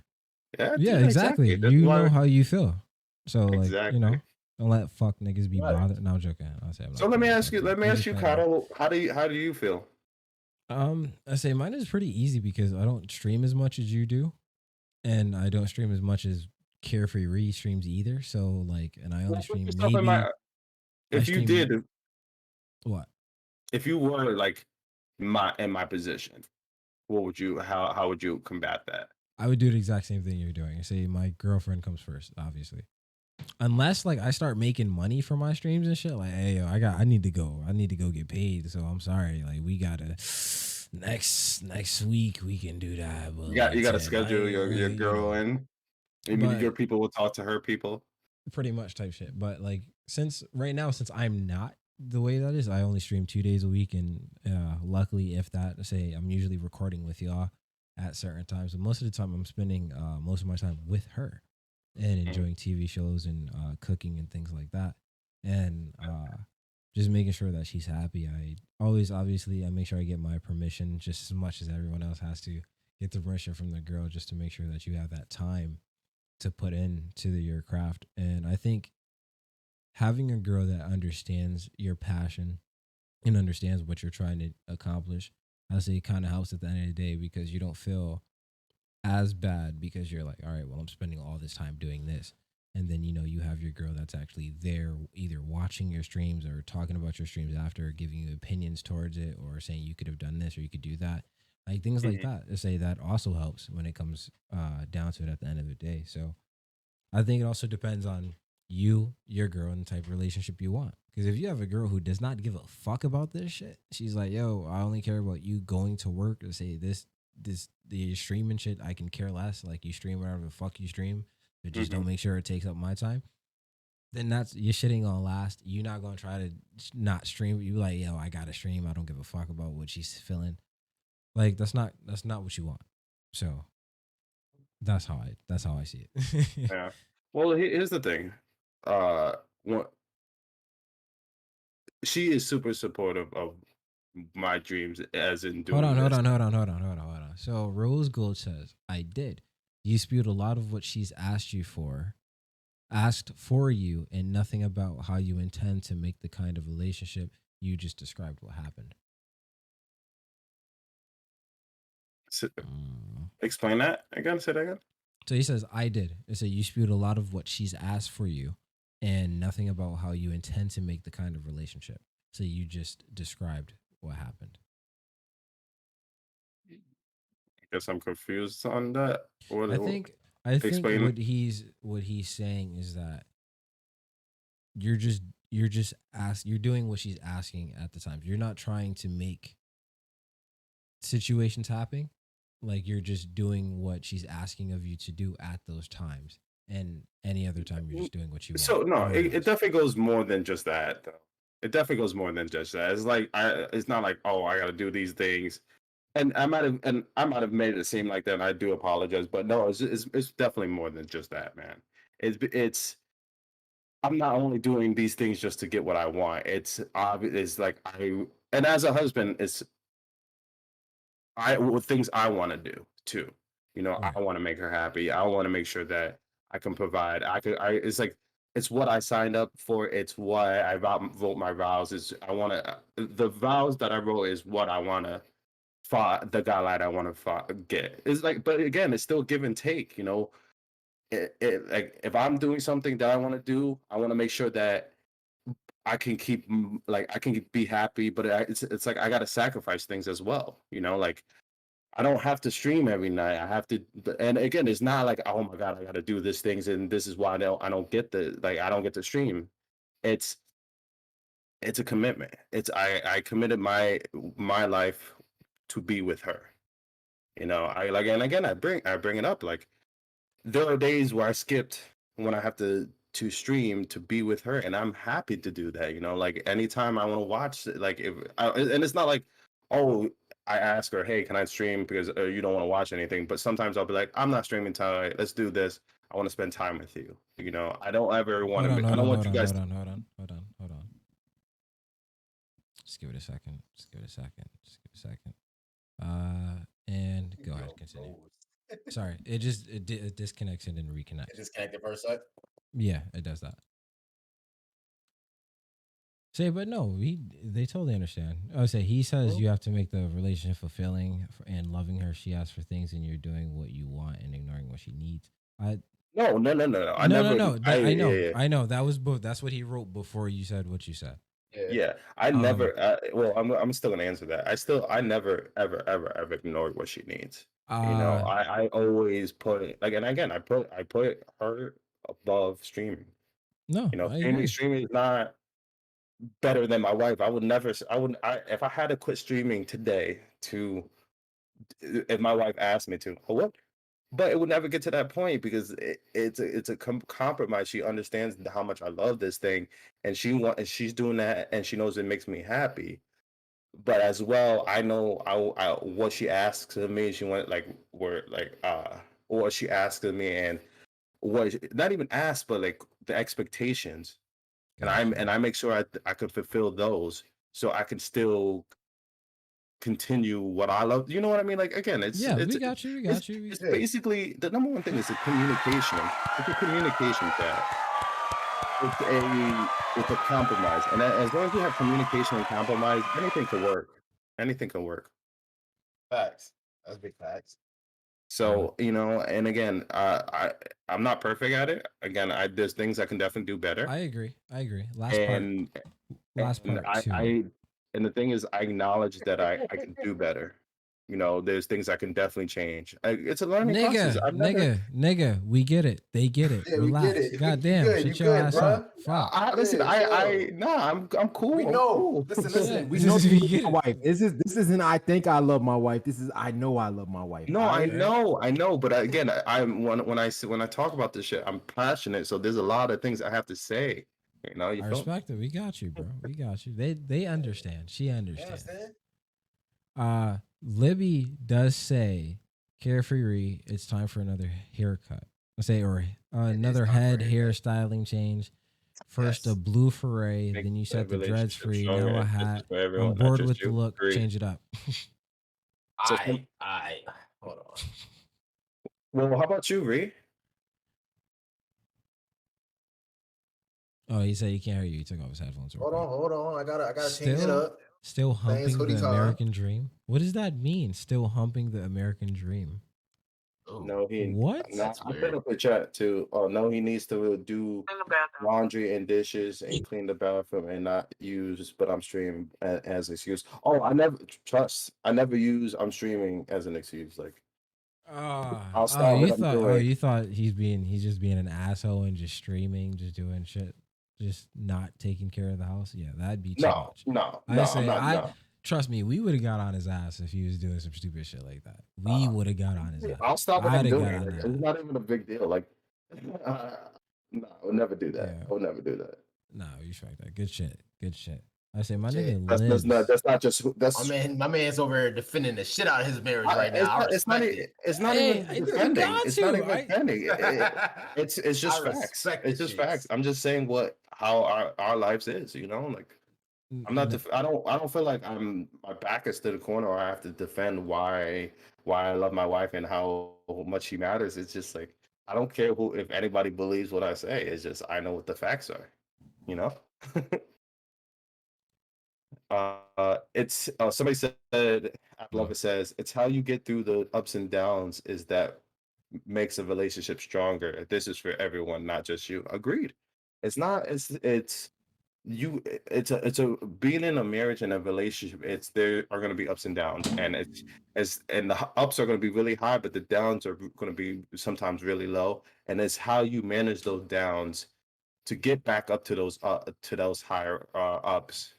Yeah, Yeah, exactly. That's You why. know how you feel. So, like, Exactly. don't let fuck niggas be Right. bothered. No, I'm joking. So let me ask you, Kato, how do you feel? I say mine is pretty easy because I don't stream as much as you do, and I don't stream as much as KareFreeRree streams either. So, like, and I only Well, put stream yourself in maybe. my. I If you stream did, what? if you were like in my position, what would you? How would you combat that? I would do the exact same thing you're doing. I say my girlfriend comes first, obviously. Unless like I start making money from my streams and shit, like, hey yo, I need to go get paid. So I'm sorry, like we gotta next week we can do that. But You got to like, schedule your girl in. Maybe But your people will talk to her people. pretty much type shit. But like since I'm not the way that is, I only stream 2 days a week, and luckily, if that, say I'm usually recording with y'all at certain times, but most of the time I'm spending most of my time with her and enjoying TV shows and cooking and things like that, and just making sure that she's happy. I always, obviously, I make sure I get my permission just as much as everyone else has to get the permission from the girl, just to make sure that you have that time to put into your craft. And I think having a girl that understands your passion and understands what you're trying to accomplish, I say, kind of helps at the end of the day, because you don't feel as bad because you're like, all right, well, I'm spending all this time doing this. And then, you have your girl that's actually there either watching your streams or talking about your streams after, giving you opinions towards it, or saying you could have done this or you could do that. Like things like that. To say that also helps when it comes down to it at the end of the day. So I think it also depends on you, your girl, and the type of relationship you want. Because if you have a girl who does not give a fuck about this shit, she's like, yo, I only care about you going to work to say the streaming shit, I can care less. Like, you stream whatever the fuck you stream, but just don't make sure it takes up my time. Then your shit ain't gonna last. You're not gonna try to not stream. You like, yo, I gotta stream. I don't give a fuck about what she's feeling. Like, that's not what you want. So That's how I see it. Yeah. Well, here's the thing. What she is super supportive of my dreams, as in Hold doing on, hold this. on, hold on, hold on, hold on, hold on. So Rose Gold says, I did. You spewed a lot of what she's asked for you, and nothing about how you intend to make the kind of relationship you just described what happened. Explain that again. Say that again. So he says, I did. It said you spewed a lot of what she's asked for you and nothing about how you intend to make the kind of relationship. So you just described what happened. Guess I'm confused on that. I think I think Explain. what he's saying is that you're just you're doing what she's asking at the time. You're not trying to make situations happen. Like you're just doing what she's asking of you to do at those times. And any other time you're just doing what you want. So no, You know what it, it it is. definitely goes more than just that, though. It definitely goes more than just that. It's like it's not like, oh, I got to do these things, and I might have made it seem like that. And I do apologize, but no, it's definitely more than just that, man. It's I'm not only doing these things just to get what I want. It's obvious. It's like and as a husband, it's with things I want to do too. You know, Right. I want to make her happy. I want to make sure that I can provide. It's like it's what I signed up for. It's why I vote my vows. Is I want to the vows that I wrote is what I want to the guy I want to get. It's like, but again, it's still give and take. You know, like if I'm doing something that I want to do, I want to make sure that I can keep like I can be happy, but it's like I got to sacrifice things as well. You know, like I don't have to stream every night. I have to, and again, it's not like, oh my god, I got to do these things, and this is why I don't get I don't get to stream. It's it's a commitment. It's I committed my life to be with her. You know, I like, and again, I bring it up. Like there are days where I skipped when I have to stream to be with her, and I'm happy to do that. You know, like anytime I want to watch, like and it's not like, oh, I ask her, hey, can I stream because you don't want to watch anything? But sometimes I'll be like, I'm not streaming tonight. Let's do this. I want to spend time with you. You know, I don't ever want Hold on, to. I hold don't on, want hold you on, guys hold to. on, hold on, hold on, hold on. Just give it a second. Just give it a second. Just give it a second. And go ahead, continue. Sorry, it disconnects and then reconnects. It disconnected for a sec. Yeah, it does that. Say, but no, they totally understand. I say he says you have to make the relationship fulfilling and loving her. She asks for things, and you're doing what you want and ignoring what she needs. I No. I no, no, never. no. I I Yeah, know, yeah. I know. That was both. That's what he wrote before you said what you said. Yeah. Yeah, I Um, never. Well, I'm still gonna answer that. I never, ever ignored what she needs. You know, uh, I always put like, and again, I put her above streaming. no, You know, I streaming agree. streaming is not better than my wife. I would never. I would. If I had to quit streaming today to, if my wife asked me to, I would. But it would never get to that point because it's a compromise. She understands how much I love this thing, and and she's doing that, and she knows it makes me happy. But as well, I know what she asks of me. She went like where like what she asks of me, and not even ask, but like the expectations, and Gotcha. I make sure I could fulfill those, so I can still continue what I love. You know what I mean? Like again, Yeah, we got you. We got you. it's Yeah. basically the number one thing is the communication. It's a communication chat. It's a compromise, and as long as you have communication and compromise, anything can work. Anything can work. Facts. That's big facts. So, you know, and again, I'm not perfect at it. Again, there's things I can definitely do better. I agree. I agree. And Last and part too. and the thing is, I acknowledge that I can do better. You know, there's things I can definitely change. It's a learning process. Nigga, we get it. They get it. Yeah, we get Relax. it. You Goddamn, good. You shut your good, ass up. bro. Fuck. Listen, Yeah, chill. nah, I'm cool. We I'm know. cool. Listen. Shit. We know you We love get my it. wife. This isn't I think I love my wife. This is I know I love my wife. No, all I right? know, but again, when I talk about this shit, I'm passionate. So there's a lot of things I have to say. You know, you I feel me? respect it. We got you, bro. We got you. They understand. She You understands. understand? Libby does say CareFreeRree, it's time for another haircut. Let's say, or another time for head a haircut. hairstyling change. First, a Yes. blue foray, Make then you the set the dreads relationship free. stronger. Now a And this hat. is for I'm everyone, not bored just with the you. look. Agree. Change it up. So I hold on. well, how about you, Ree? Oh, he said he can't hear you. He took off his headphones. real quick. Hold on. I gotta change it up. Still humping hoodie the time. American dream. What does that mean? Still humping the American dream. Ooh, No, he. What? No, That's I put weird. up a chat too. Oh no, he needs to do laundry and dishes and clean the bathroom and not use. But I'm streaming as excuse. Oh, I never trust. I never use. I'm streaming as an excuse. Like I'll stop what I'm doing. you thought he's just being an asshole and just streaming, just doing shit, just not taking care of the house. Yeah, that'd be too No, much. no, I no. say I'm not. I No. trust me, we would have got on his ass if he was doing some stupid shit like that. We would have got on his ass. I'll stop what I'd I'm have doing. got on Like, that. it's not even a big deal. Like, no, I would never do that. Yeah. I would never do that. No, you respect that. Good shit. Good shit. I say my Shit. nigga That's lives. not just that's. My man's over here defending the shit out of his marriage right now. It's not. It's not Hey, even you defending. got It's not to. even defending. It's just I facts. respect It's the just shits. facts. I'm just saying how our lives is. You know, like I'm not. I don't feel like my back is to the corner or I have to defend why I love my wife and how much she matters. It's just like I don't care if anybody believes what I say. It's just I know what the facts are. You know. It's somebody said I love it says it's how you get through the ups and downs is that makes a relationship stronger. This is for everyone, not just you. Agreed. It's not. It's you. It's a being in a marriage and a relationship. It's there are going to be ups and downs, and and the ups are going to be really high, but the downs are going to be sometimes really low. And it's how you manage those downs to get back up to those higher ups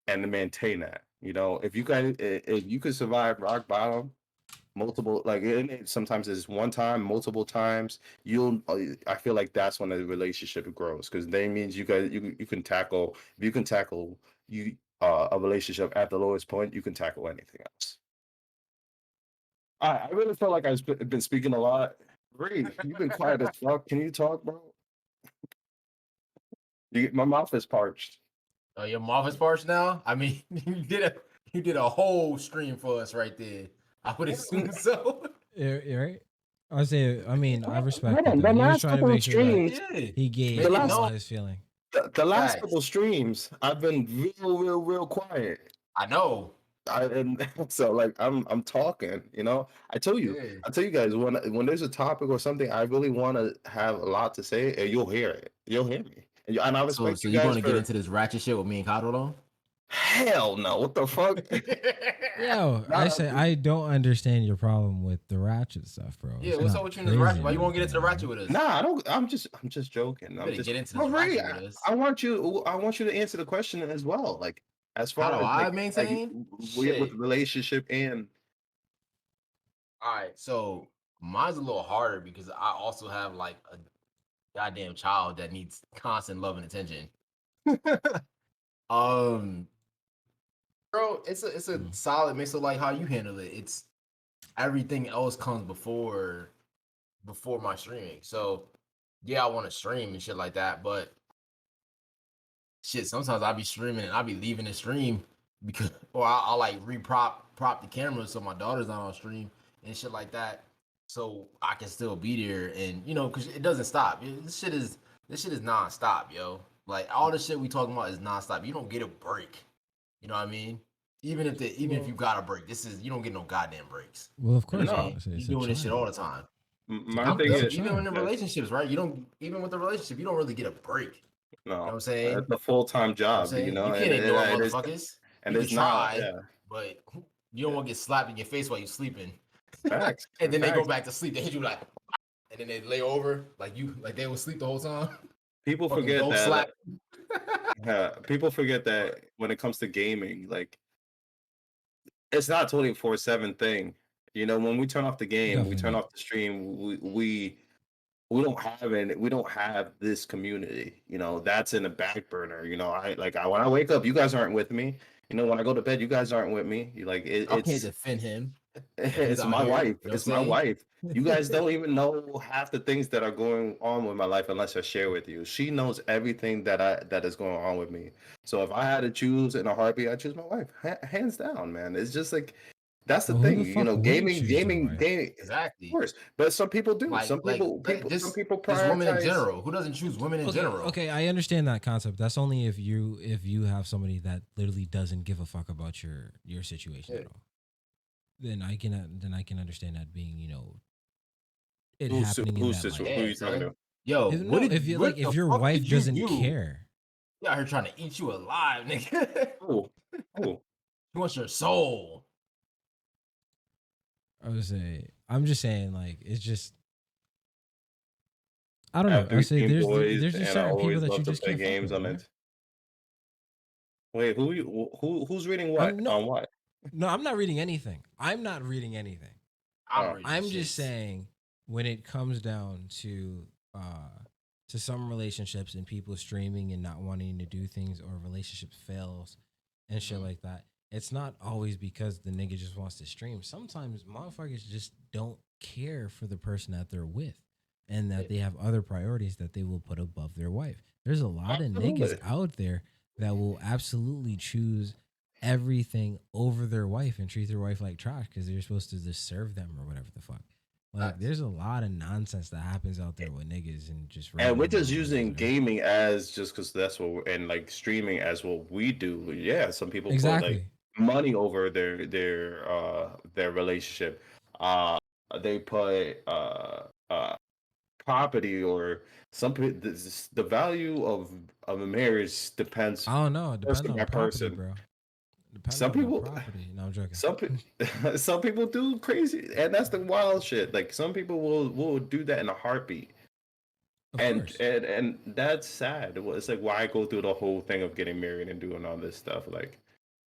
and to maintain that. You know, if you could survive rock bottom multiple, like sometimes it's one time, multiple times, I feel like that's when the relationship grows because that means you can tackle if you can tackle a relationship at the lowest point, you can tackle anything else. I really feel like I've been speaking a lot. Reed, you've been quiet as fuck. Can you talk, bro? My mouth is parched. Oh, your mouth is parched now? I mean, you did a whole stream for us right there. I would assume so. Yeah, right. I say. I mean, I respect Hold it. on, Though. the He was last trying to couple make of sure that streams, he gave Make it all known. his feeling. the last Facts. couple streams, I've been real quiet. I know. And so like I'm talking, you know. I tell you guys when there's a topic or something I really want to have a lot to say, and you'll hear it. You'll hear me, and I respect So you you're guys going to for. get into this ratchet shit with me and Kado though? Hell no! What the fuck? Yo, I say I don't understand your problem with the ratchet stuff, bro. Yeah, It's what's not up with you in this crazy ratchet? Why you or won't get into the anything, ratchet man. with us? Nah, I don't. I'm just joking. I'm better just get into No, this Ray, ratchet with us. I want you to answer the question as well. Like as How far do as I like maintain? with Shit. relationship and All right, so mine's a little harder because I also have like a goddamn child that needs constant love and attention. um, bro, it's a solid mix of like how you handle it. It's everything else comes before my streaming. So yeah, I want to stream and shit like that, but shit, sometimes I'll be streaming and I'll be leaving the stream because or I'll like prop the camera so my daughter's not on stream and shit like that. So I can still be there and because it doesn't stop. This shit is nonstop, yo. Like all the shit we talking about is nonstop. You don't get a break. You know what I mean? Even if you got a break, you don't get no goddamn breaks. Well, of course, No. You doing this shit all the time. my thing is Even in the relationships, right? Even with the relationship, you don't really get a break. no. You know what I'm saying? It's a full-time job, You you know. can't and ignore it is, motherfuckers. and You it's can not. try, Yeah, but you don't want to get slapped in your face while you're sleeping. facts. And then they go facts. back to sleep. They hit you like, and then they lay over like they will sleep the whole time. People Fucking forget ghost that. slap. People forget that when it comes to gaming, like it's not 24/7 thing. You know, when we turn off the game, we Definitely turn not. off the stream. We don't have this community. You know, that's in the back burner. You know, when I wake up, you guys aren't with me. You know, when I go to bed, you guys aren't with me. You like I can't it's defend him. He's It's out my here, wife. you know what I'm It's my saying? wife. You guys don't even know half the things that are going on with my life unless I share with you. She knows everything that is going on with me. So if I had to choose in a heartbeat, I choose my wife, hands down, man. It's just like that's the Well, who the thing, you fuck know. wouldn't Gaming, choose their gaming, wife? gaming. Of Exactly. course, but some people do. Some Just people women in prioritize. general. Who doesn't choose women in Okay, general? okay, I understand that concept. That's only if you have somebody that literally doesn't give a fuck about your situation Yeah. at all. Then I can understand that being, it Who's happening in that light. who are Yeah, you talking son. to? Yo, No, if you like, what if the your fuck wife did you doesn't do? care, You out here trying to eat you alive, nigga. Who? Who? He wants your soul. I would say, I'm just saying, like, it's just, I don't I have know. I three say teen there's boys, there's just and I certain people always that you love to just play can't fuck games with, on man. it. Wait, who's reading what I'm no, on what? no, I'm not reading anything. I'm not reading anything. I'm Oh, reading I'm just shits. saying when it comes down to some relationships and people streaming and not wanting to do things or relationships fails and shit Mhm. like that, it's not always because the nigga just wants to stream. Sometimes motherfuckers just don't care for the person that they're with and Yeah. that they have other priorities that they will put above their wife. There's a lot of niggas absolutely. out there that will absolutely choose everything over their wife and treat their wife like trash because they're supposed to just serve them or whatever the fuck. Like, Facts. there's a lot of nonsense that happens out there with niggas and just And we're regular just motherfuckers, using man. gaming as just because that's what and like streaming as what we do. Yeah, some people put like Exactly. money over their relationship. Uh, they put property or some people. The value of a marriage depends I don't know. It depends person on by the property, person. bro. Depends Some on the people. property. No, I'm joking. Some some people do crazy, and that's the wild shit. Like some people will do that in a heartbeat, Of and course. and that's sad. It's like why go through the whole thing of getting married and doing all this stuff. Like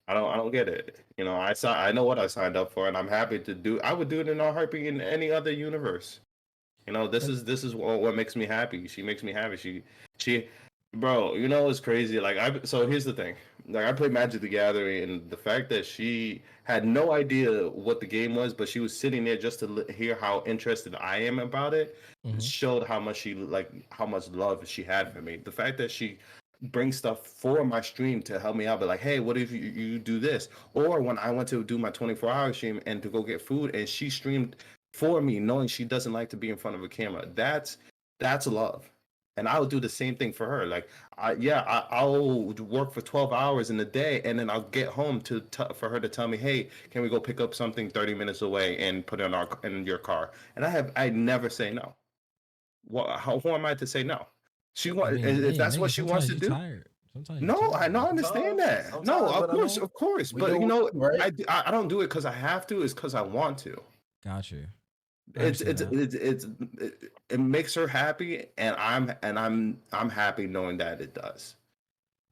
I don't get it. You know, I know what I signed up for, and I'm happy to do. I would do it in a heartbeat in any other universe. You know, this is what makes me happy. She makes me happy. She, bro. You know, it's crazy. Like so here's the thing. Like I played Magic the Gathering, and the fact that she had no idea what the game was, but she was sitting there just to hear how interested I am about it, Mm-hmm. showed how much she like how much love she had for me. The fact that she brings stuff for my stream to help me out, but like, hey, what if you do this? Or when I went to do my 24-hour stream and to go get food, and she streamed for me, knowing she doesn't like to be in front of a camera. That's love. And I'll do the same thing for her. Like, I'll work for 12 hours in a day, and then I'll get home for her to tell me, "Hey, can we go pick up something 30 minutes away and put it in your car?" And I never say no. Who am I to say no? I mean, If hey, that's what nigga, she wants sometimes to you do. tired. Sometimes you No, I tired, know, I bro. understand that. No, Sometimes, but I mean, of course. we But do you what know, we do, right? I don't do it because I have to. It's because I want to. Got you. I it's understand it's that. it makes her happy, and I'm happy knowing that it does.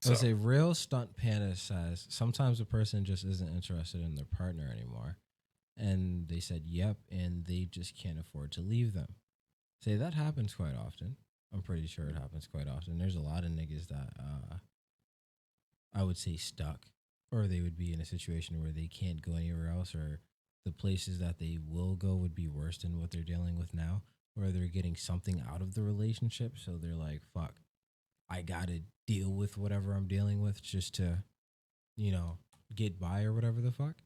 I would So say real stunt panda says sometimes a person just isn't interested in their partner anymore. And they said, yep, and they just can't afford to leave them. Say that happens quite often. I'm pretty sure it happens quite often. There's a lot of niggas that I would say stuck, or they would be in a situation where they can't go anywhere else, or the places that they will go would be worse than what they're dealing with now, or they're getting something out of the relationship. So they're like, fuck, I got to deal with whatever I'm dealing with just to, you know, get by or whatever the fuck.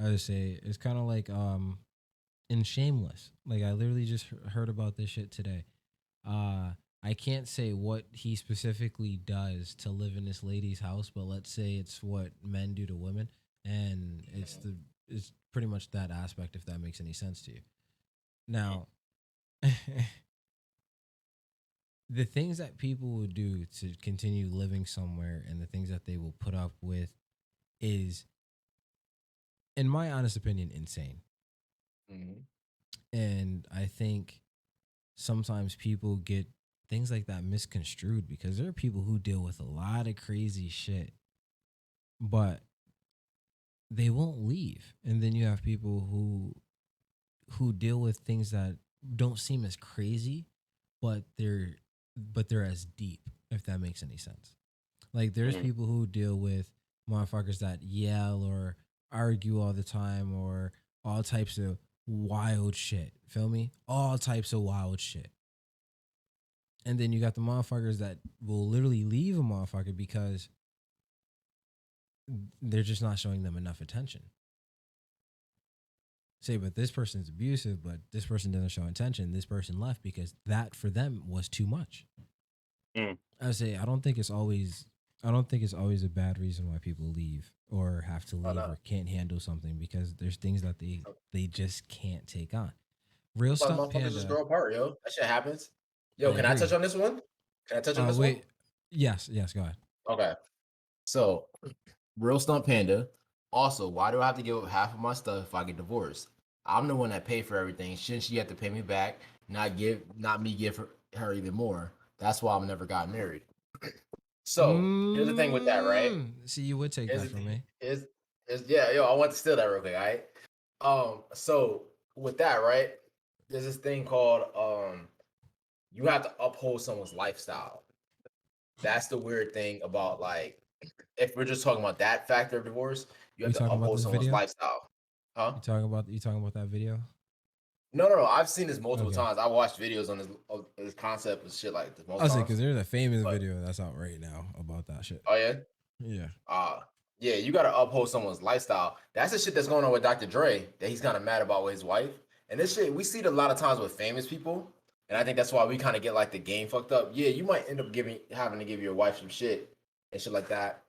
I would say it's kind of like in Shameless. Like I literally just heard about this shit today. I can't say what he specifically does to live in this lady's house, but let's say it's what men do to women, and it's pretty much that aspect. If that makes any sense to you. Now, the things that people will do to continue living somewhere, and the things that they will put up with, is, in my honest opinion, insane. Mhm. And I think sometimes people get things like that misconstrued because there are people who deal with a lot of crazy shit, but they won't leave. And then you have people who deal with things that don't seem as crazy, but they're as deep, if that makes any sense. Like there's mhm. people who deal with motherfuckers that yell or argue all the time, or all types of wild shit. Feel me? All types of wild shit. And then you got the motherfuckers that will literally leave a motherfucker because they're just not showing them enough attention. Say, but this person's abusive, but this person doesn't show attention. This person left because that for them was too much. I say I don't think it's always a bad reason why people leave or have to leave or can't handle something, because there's things that they just can't take on. Real That's why stuff, motherfuckers just Panda. grow apart, yo. That shit happens. Yo, can I agree. touch on this one? Can I touch on this Wait. one? Yes, go ahead. Okay. So, real stunt Panda. Also, why do I have to give up half of my stuff if I get divorced? I'm the one that paid for everything. Shouldn't she have to pay me back? Not me give her even more. That's why I've never got married. So here's the thing with that, right? See, you would take that from me. Yeah, yo, I want to steal that real quick, all right? So with that, right? There's this thing called you have to uphold someone's lifestyle. That's the weird thing about, like, if we're just talking about that factor of divorce, you have to uphold someone's lifestyle. Huh? You talking about that video? No. I've seen this multiple times. I watched videos on this concept and shit like this multiple times. Because there's a famous video that's out right now about that shit. Oh yeah? Yeah. Yeah, you gotta uphold someone's lifestyle. That's the shit that's going on with Dr. Dre, that he's kind of mad about with his wife. And this shit, we see it a lot of times with famous people. And I think that's why we kind of get like the game fucked up. Yeah, you might end up having to give your wife some shit and shit like that.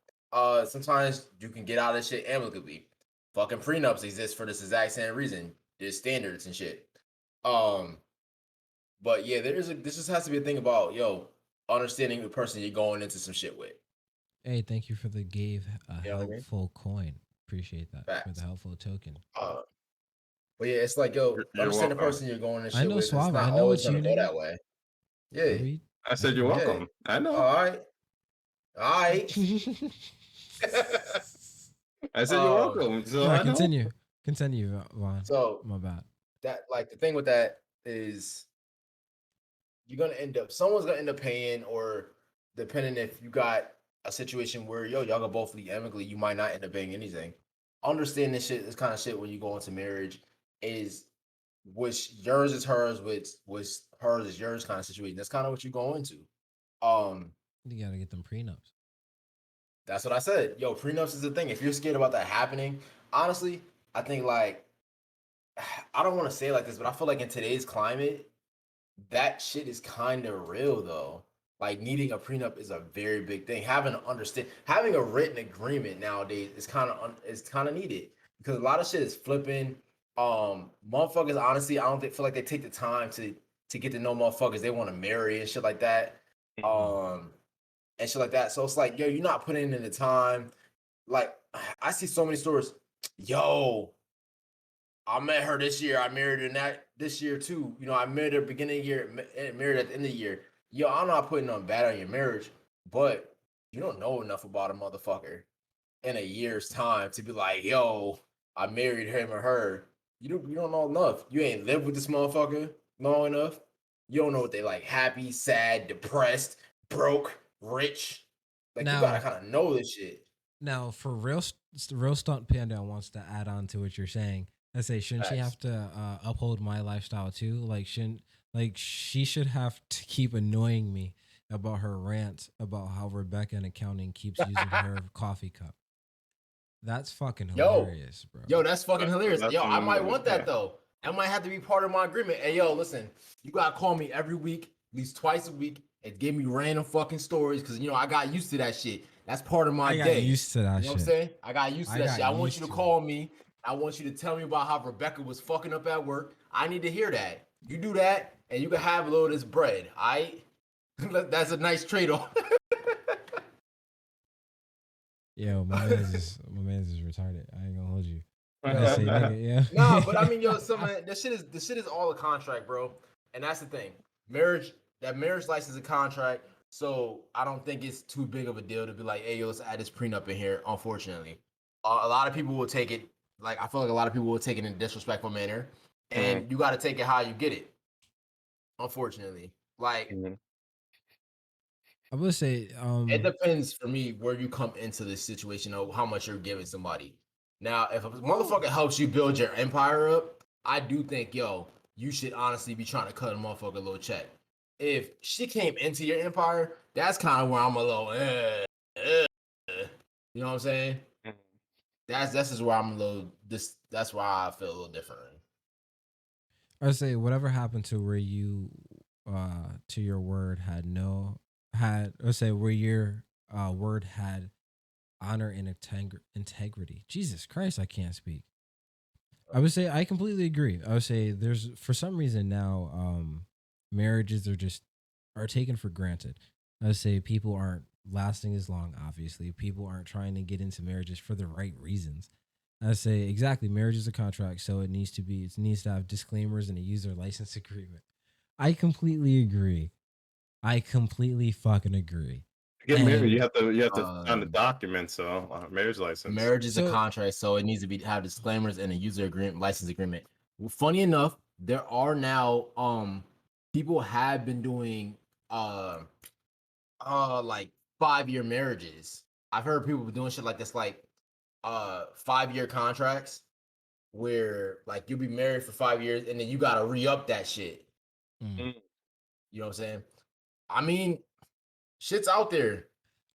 Sometimes you can get out of this shit amicably. Fucking prenups exist for this exact same reason. There's standards and shit. But yeah, this just has to be a thing about, yo, understanding the person you're going into some shit with. Hey, thank you for the helpful coin. Appreciate that. Facts. For the helpful token. But yeah, it's like, yo, understand the person you're going into shit with. Suave. It's not always gonna go that way. Yeah. I said you're welcome. I know. All right. I said you're welcome. So Continue, Vaughn. So my bad. That, like, the thing with that is someone's gonna end up paying, or depending if you got a situation where y'all gonna both leave amicably, you might not end up paying anything. Understand this kind of shit when you go into marriage is which yours is hers, which hers is yours kind of situation. That's kind of what you go into. You gotta get them prenups. That's what I said. Yo, prenups is the thing. If you're scared about that happening, honestly, I think, like, I don't want to say it like this, but I feel like in today's climate, that shit is kind of real though. Like, needing a prenup is a very big thing. Having a written agreement nowadays is kind of needed, because a lot of shit is flipping. Motherfuckers, honestly, I don't feel like they take the time to get to know motherfuckers they want to marry and shit like that. And shit like that. So it's like, yo, you're not putting in the time. Like, I see so many stories. Yo, I met her this year. I married her this year too. You know, I married her beginning of the year, married at the end of the year. Yo, I'm not putting nothing bad on your marriage, but you don't know enough about a motherfucker in a year's time to be like, yo, I married him or her. You don't know enough. You ain't lived with this motherfucker long enough. You don't know what they like: happy, sad, depressed, broke, rich. Like, you gotta kind of know this shit. Now, for real stunt Panda wants to add on to what you're saying. I say, shouldn't she have to uphold my lifestyle too? Like, she should have to keep annoying me about her rant about how Rebecca in accounting keeps using her coffee cup. That's fucking hilarious, bro. Yo, that's fucking hilarious. Yo, I might want that though. That might have to be part of my agreement. Hey, yo, listen, you gotta call me every week, at least twice a week, and give me random fucking stories, because, you know, I got used to that shit. That's part of my day. I got used to that shit. You know what I'm saying? I got used to that shit. I want you to call me. I want you to tell me about how Rebecca was fucking up at work. I need to hear that. You do that, and you can have a little of this bread. All right? That's a nice trade-off. Yo, my man's is retarded. I ain't gonna hold you. Say, nigga, yeah. Nah, but I mean, yo, the shit is all a contract, bro. And that's the thing. Marriage license is a contract. So I don't think it's too big of a deal to be like, hey, yo, let's add this prenup in here. Unfortunately, a lot of people will take it. Like, I feel like a lot of people will take it in a disrespectful manner, and you got to take it how you get it. Unfortunately, like, I would say, it depends for me where you come into this situation, or how much you're giving somebody. Now, if a motherfucker helps you build your empire up, I do think, yo, you should honestly be trying to cut a motherfucker a little check. If she came into your empire, that's kind of where I'm a little, you know what I'm saying? Mhm. That's just where I'm a little. That's why I feel a little different. I would say whatever happened to where you to your word let's say where your word had honor and integrity. Jesus Christ, I can't speak. I would say I completely agree. I would say there's for some reason now marriages are taken for granted. I would say people aren't lasting as long, obviously. People aren't trying to get into marriages for the right reasons. I say exactly. Marriage is a contract, so it needs to have disclaimers and a user license agreement. I completely agree. I completely fucking agree. To get married, you And have to sign the document, so marriage license. Marriage is a So- contract, so it needs to have disclaimers and a user agreement, license agreement. Well, funny enough, there are now people have been doing like 5-year marriages. I've heard people doing shit like this, like 5-year contracts where like you'll be married for 5 years and then you gotta re-up that shit. mm, You know what I'm saying? I mean, shit's out there.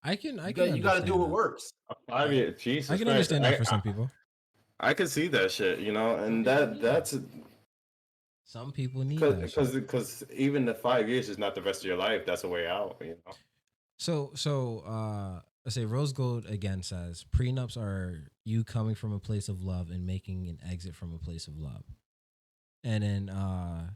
I can You gotta do what understand works. A 5-year, Jesus that. I can Christ. understand that for some people. I could see that shit, you know, and that's Some people need that shit. because even the 5 years is not the rest of your life. That's a way out, you know. So let's say Rose Gold again says prenups are you coming from a place of love and making an exit from a place of love. And then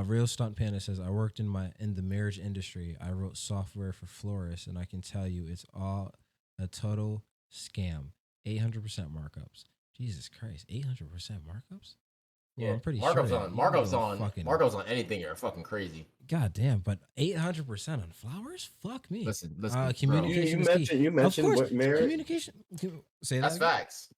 Real Stunt Panda says I worked in the marriage industry. I wrote software for florists, and I can tell you it's all a total scam. 800% markups. Jesus Christ, 800% markups. Well, Yeah, I'm pretty markups sure on markups fucking on anything are fucking crazy. God damn, but 800% on flowers? Fuck me. Listen, Communication is key. You mentioned Of course, what marriage. communication. Say That's that again? facts.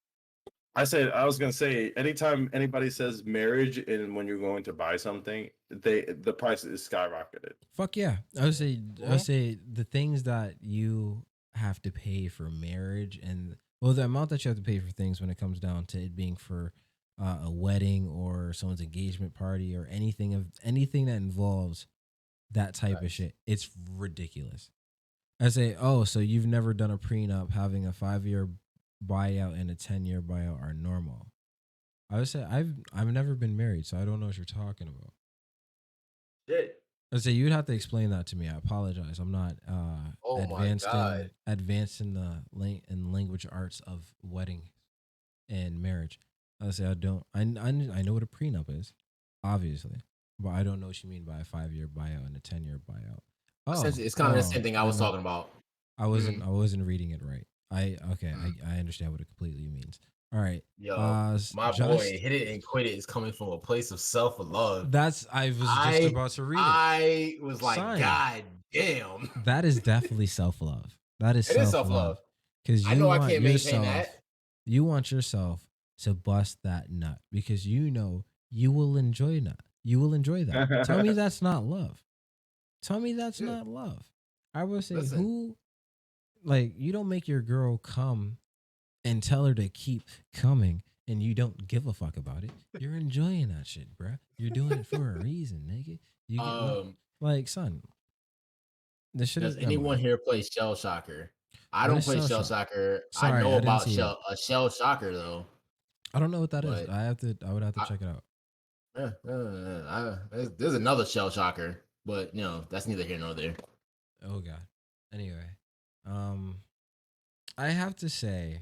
I was gonna say, anytime anybody says marriage and when you're going to buy something, the price is skyrocketed. Fuck yeah. I would say the things that you have to pay for marriage and the amount that you have to pay for things when it comes down to it being for a wedding or someone's engagement party or anything that involves that type of shit, it's ridiculous. I say, oh, so you've never done a prenup, having a 5-year buyout and a 10-year buyout are normal. I would say I've never been married, so I don't know what you're talking about. Shit. I would say you'd have to explain that to me. I apologize. I'm not Oh my God. advanced in the language arts of wedding and marriage. I would say I don't. I know what a prenup is, obviously, but I don't know what you mean by a 5-year buyout and a 10-year buyout. It's kind of the same thing I was talking about. I wasn't reading it right. I understand what it completely means. All right. Yo, my boy, hit it and quit it is coming from a place of self-love. I was just about to read it. I was like, Son, God damn. That is definitely self-love. That is It is self-love. self-love. Because I know I can't maintain that. You want yourself to bust that nut because you know you will enjoy that. You will enjoy that. Tell me that's not love. Tell me that's not love. I would say you don't make your girl come and tell her to keep coming and you don't give a fuck about it. You're enjoying that shit, bruh. You're doing it for a reason, nigga. You get son. This shit Does anyone here play Shell Shocker? I don't play Shell Shocker. Sorry, I know about a Shell Shocker though. I don't know what that is. I would have to check it out. There's another Shell Shocker, but that's neither here nor there. Oh God. Anyway, I have to say,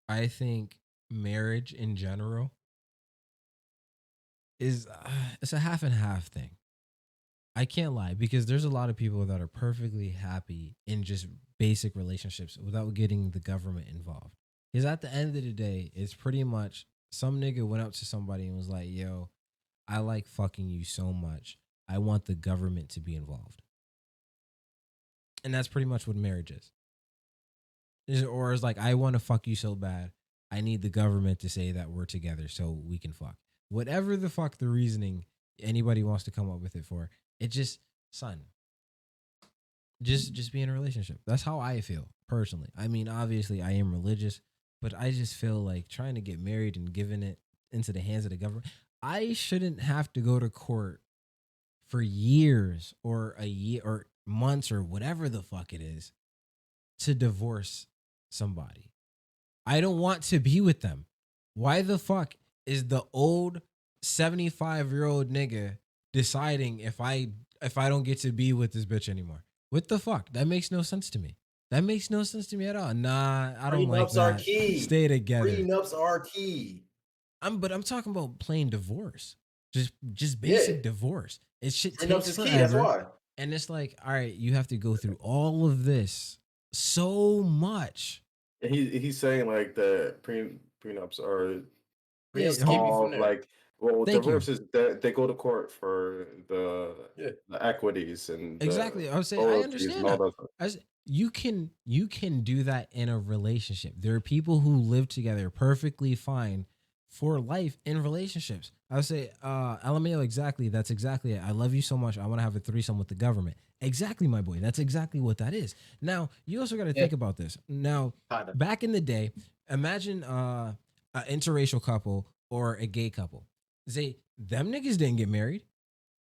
I think marriage in general is it's a half and half thing. I can't lie because there's a lot of people that are perfectly happy in just basic relationships without getting the government involved. Because at the end of the day, it's pretty much some nigga went up to somebody and was like, yo, I like fucking you so much. I want the government to be involved. And that's pretty much what marriage is. Or it's like, I want to fuck you so bad. I need the government to say that we're together so we can fuck. Whatever the fuck the reasoning anybody wants to come up with it for, it just, just be in a relationship. That's how I feel personally. I mean, obviously I am religious But I just feel like trying to get married and giving it into the hands of the government. I shouldn't have to go to court for years or a year or months or whatever the fuck it is to divorce somebody. I don't want to be with them. Why the fuck is the old 75-year-old nigga deciding if I don't get to be with this bitch anymore? What the fuck? That makes no sense to me. That makes no sense to me at all. Nah, I don't like Prenups are that. key. Stay together. Prenups are key. But I'm talking about plain divorce. Just basic divorce. It shit Prenups takes is forever. key. That's why. And it's like, all right, you have to go through all of this so much. He's saying like the prenups are Yeah, Prenups keep you from there. like, well, Thank you. divorces they go to court for the equities and Exactly. I would say I royalties understand and all that. that. You can do that in a relationship. There are people who live together perfectly fine for life in relationships. I would say, LMAO, exactly. That's exactly it. I love you so much. I want to have a threesome with the government. Exactly, my boy. That's exactly what that is. Now, you also got to think about this. Now, back in the day, imagine an interracial couple or a gay couple. Say them niggas didn't get married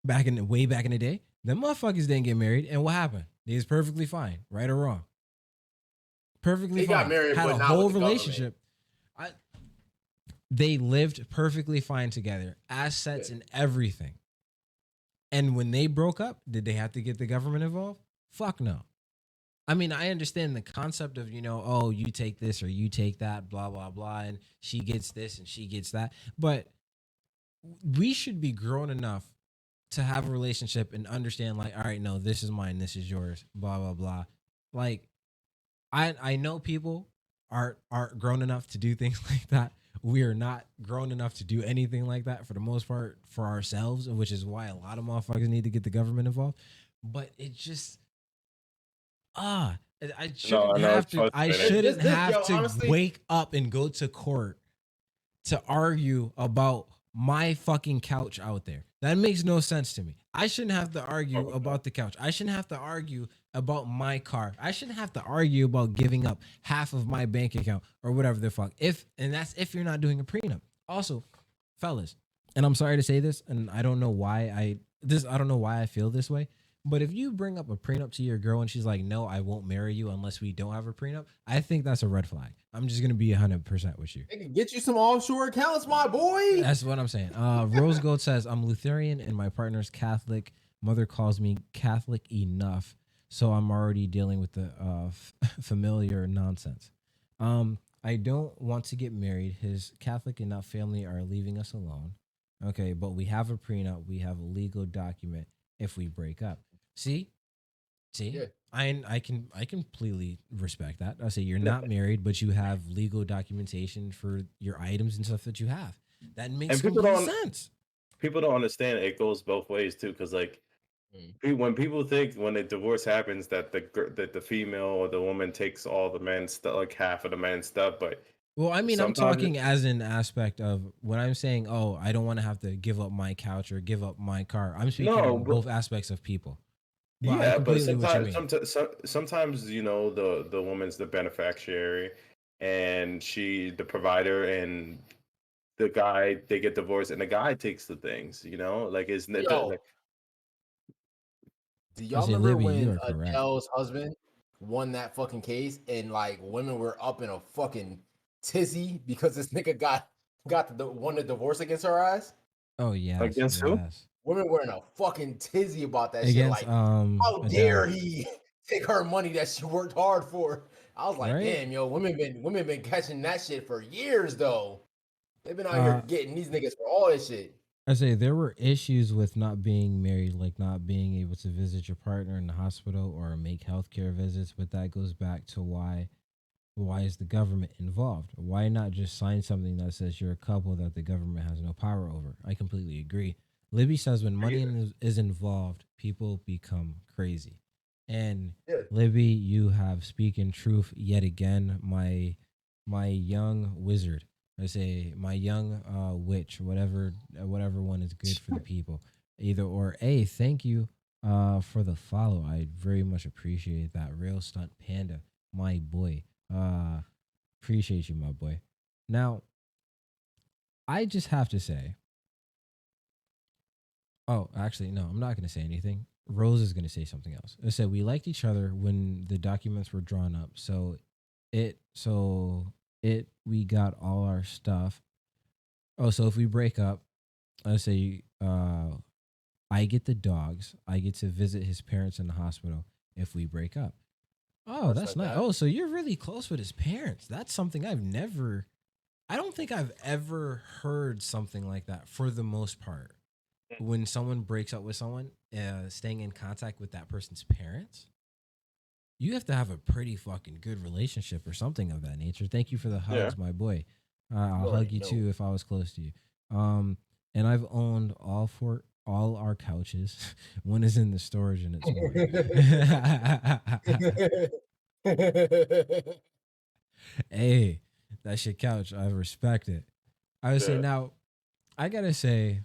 way back in the day. Them motherfuckers didn't get married, and what happened? They was perfectly fine, right or wrong. Perfectly They fine. got married, Had but a not whole with the relationship. They lived perfectly fine together, assets and everything. And when they broke up, did they have to get the government involved? Fuck no. I mean, I understand the concept of, oh, you take this or you take that, blah, blah, blah, and she gets this and she gets that. But we should be grown enough to have a relationship and understand, like, all right, no, this is mine, this is yours, blah, blah, blah. Like, I know people aren't grown enough to do things like that. We are not grown enough to do anything like that for the most part for ourselves, which is why a lot of motherfuckers need to get the government involved. But it just I shouldn't have to. I shouldn't have to honestly, wake up and go to court to argue about my fucking couch out there. That makes no sense to me. I shouldn't have to argue about the couch. I shouldn't have to argue about my car. I shouldn't have to argue about giving up half of my bank account or whatever the fuck. That's if you're not doing a prenup. Also, fellas, and I'm sorry to say this, and I don't know why I feel this way. But if you bring up a prenup to your girl and she's like, no, I won't marry you unless we don't have a prenup, I think that's a red flag. I'm just going to be 100% with you. They can get you some offshore accounts, my boy. That's what I'm saying. Rose Gold says, I'm Lutheran and my partner's Catholic. Mother calls me Catholic enough, so I'm already dealing with the familiar nonsense. I don't want to get married. His Catholic enough family are leaving us alone. Okay, but we have a prenup. We have a legal document if we break up. See, yeah. I completely respect that. I say you're not married, but you have legal documentation for your items and stuff that you have. That makes complete sense. People don't understand it goes both ways too, because like when people think when a divorce happens that the female or the woman takes all the man's stuff, like half of the man's stuff, but well, I mean, I'm talking as an aspect of when I'm saying, oh, I don't want to have to give up my couch or give up my car. I'm speaking of both aspects of people. But but sometimes the woman's the beneficiary and she the provider, and the guy, they get divorced and the guy takes the things, like isn't it like, do y'all remember when Adele's husband won that fucking case and like women were up in a fucking tizzy because this nigga won the divorce against her eyes? Oh yeah, against who? Women were in a fucking tizzy about that shit. Like, how dare he take her money that she worked hard for? I was like, damn, yo, women been catching that shit for years though. They've been out here getting these niggas for all this shit. I say there were issues with not being married, like not being able to visit your partner in the hospital or make healthcare visits, but that goes back to why is the government involved? Why not just sign something that says you're a couple that the government has no power over? I completely agree. Libby says when money is involved, people become crazy. And Libby, you have speaken truth yet again, my young wizard. I say my young witch, whatever one is good for the people. Either or. Thank you for the follow. I very much appreciate that. Real Stunt Panda, my boy. Appreciate you, my boy. Now, I just have to say. Oh, actually, no, I'm not going to say anything. Rose is going to say something else. I said we liked each other when the documents were drawn up. We got all our stuff. Oh, so if we break up, let's say I get the dogs. I get to visit his parents in the hospital if we break up. Oh, that's nice. Oh, so you're really close with his parents. That's something I don't think I've ever heard something like that for the most part. When someone breaks up with someone, staying in contact with that person's parents, you have to have a pretty fucking good relationship or something of that nature. Thank you for the hugs, my boy. I'll hug you too if I was close to you. And I've owned all our couches. One is in the storage and it's mine. Hey, that's your couch. I respect it. I would say now, I gotta say,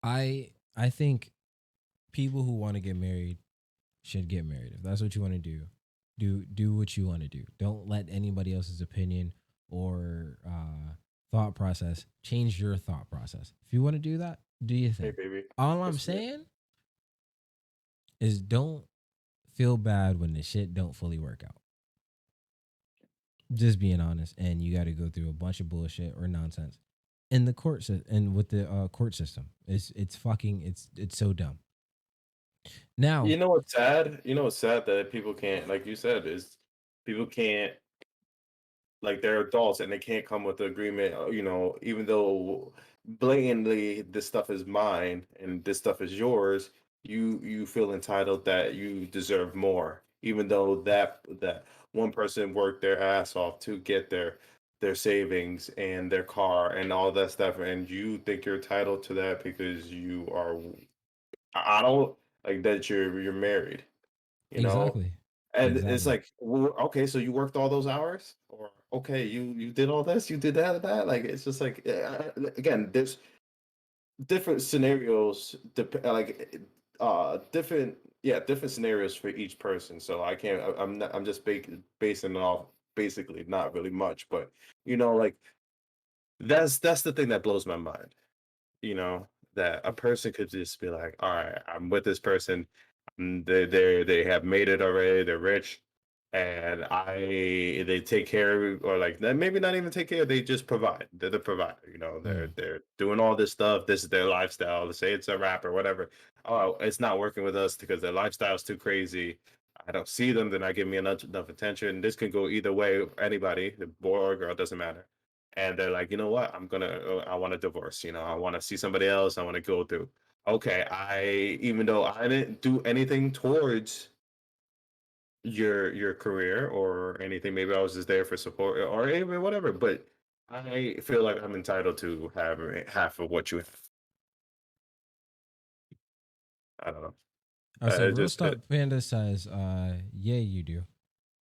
I think people who want to get married should get married. If that's what you want to do what you want to do. Don't let anybody else's opinion or thought process change your thought process. If you want to do that, do your thing. Hey, baby. All I'm saying is don't feel bad when the shit don't fully work out. Just being honest, and you got to go through a bunch of bullshit or nonsense in the court and with the court system. It's so dumb. Now, you know what's sad? You know what's sad that people can't, like you said, is people can't, like, they're adults and they can't come with the agreement. Even though blatantly this stuff is mine and this stuff is yours, you feel entitled that you deserve more, even though that one person worked their ass off to get their savings and their car and all that stuff, and you think you're entitled to that because you are. I don't like that you're married, exactly. and it's like, well, okay, so you worked all those hours, or okay, you did all this, you did that. Like, it's just like, again, there's different scenarios, different scenarios for each person. So I can't. I'm just basing it off basically not really much, but like that's the thing that blows my mind. That a person could just be like, all right, I'm with this person. They have made it already. They're rich, and they take care, or like maybe not even take care. They just provide. They're the provider. They're doing all this stuff. This is their lifestyle. Let's say it's a rap or whatever. Oh, it's not working with us because their lifestyle is too crazy. I don't see them. They're not giving me enough attention. This can go either way. Anybody, the boy or girl, doesn't matter. And they're like, you know what? I want a divorce. I want to see somebody else. I want to go through. Okay, even though I didn't do anything towards your career or anything, maybe I was just there for support or even whatever. But I feel like I'm entitled to have half of what you have. I don't know. I say Rooftop Panda says, yeah, you do.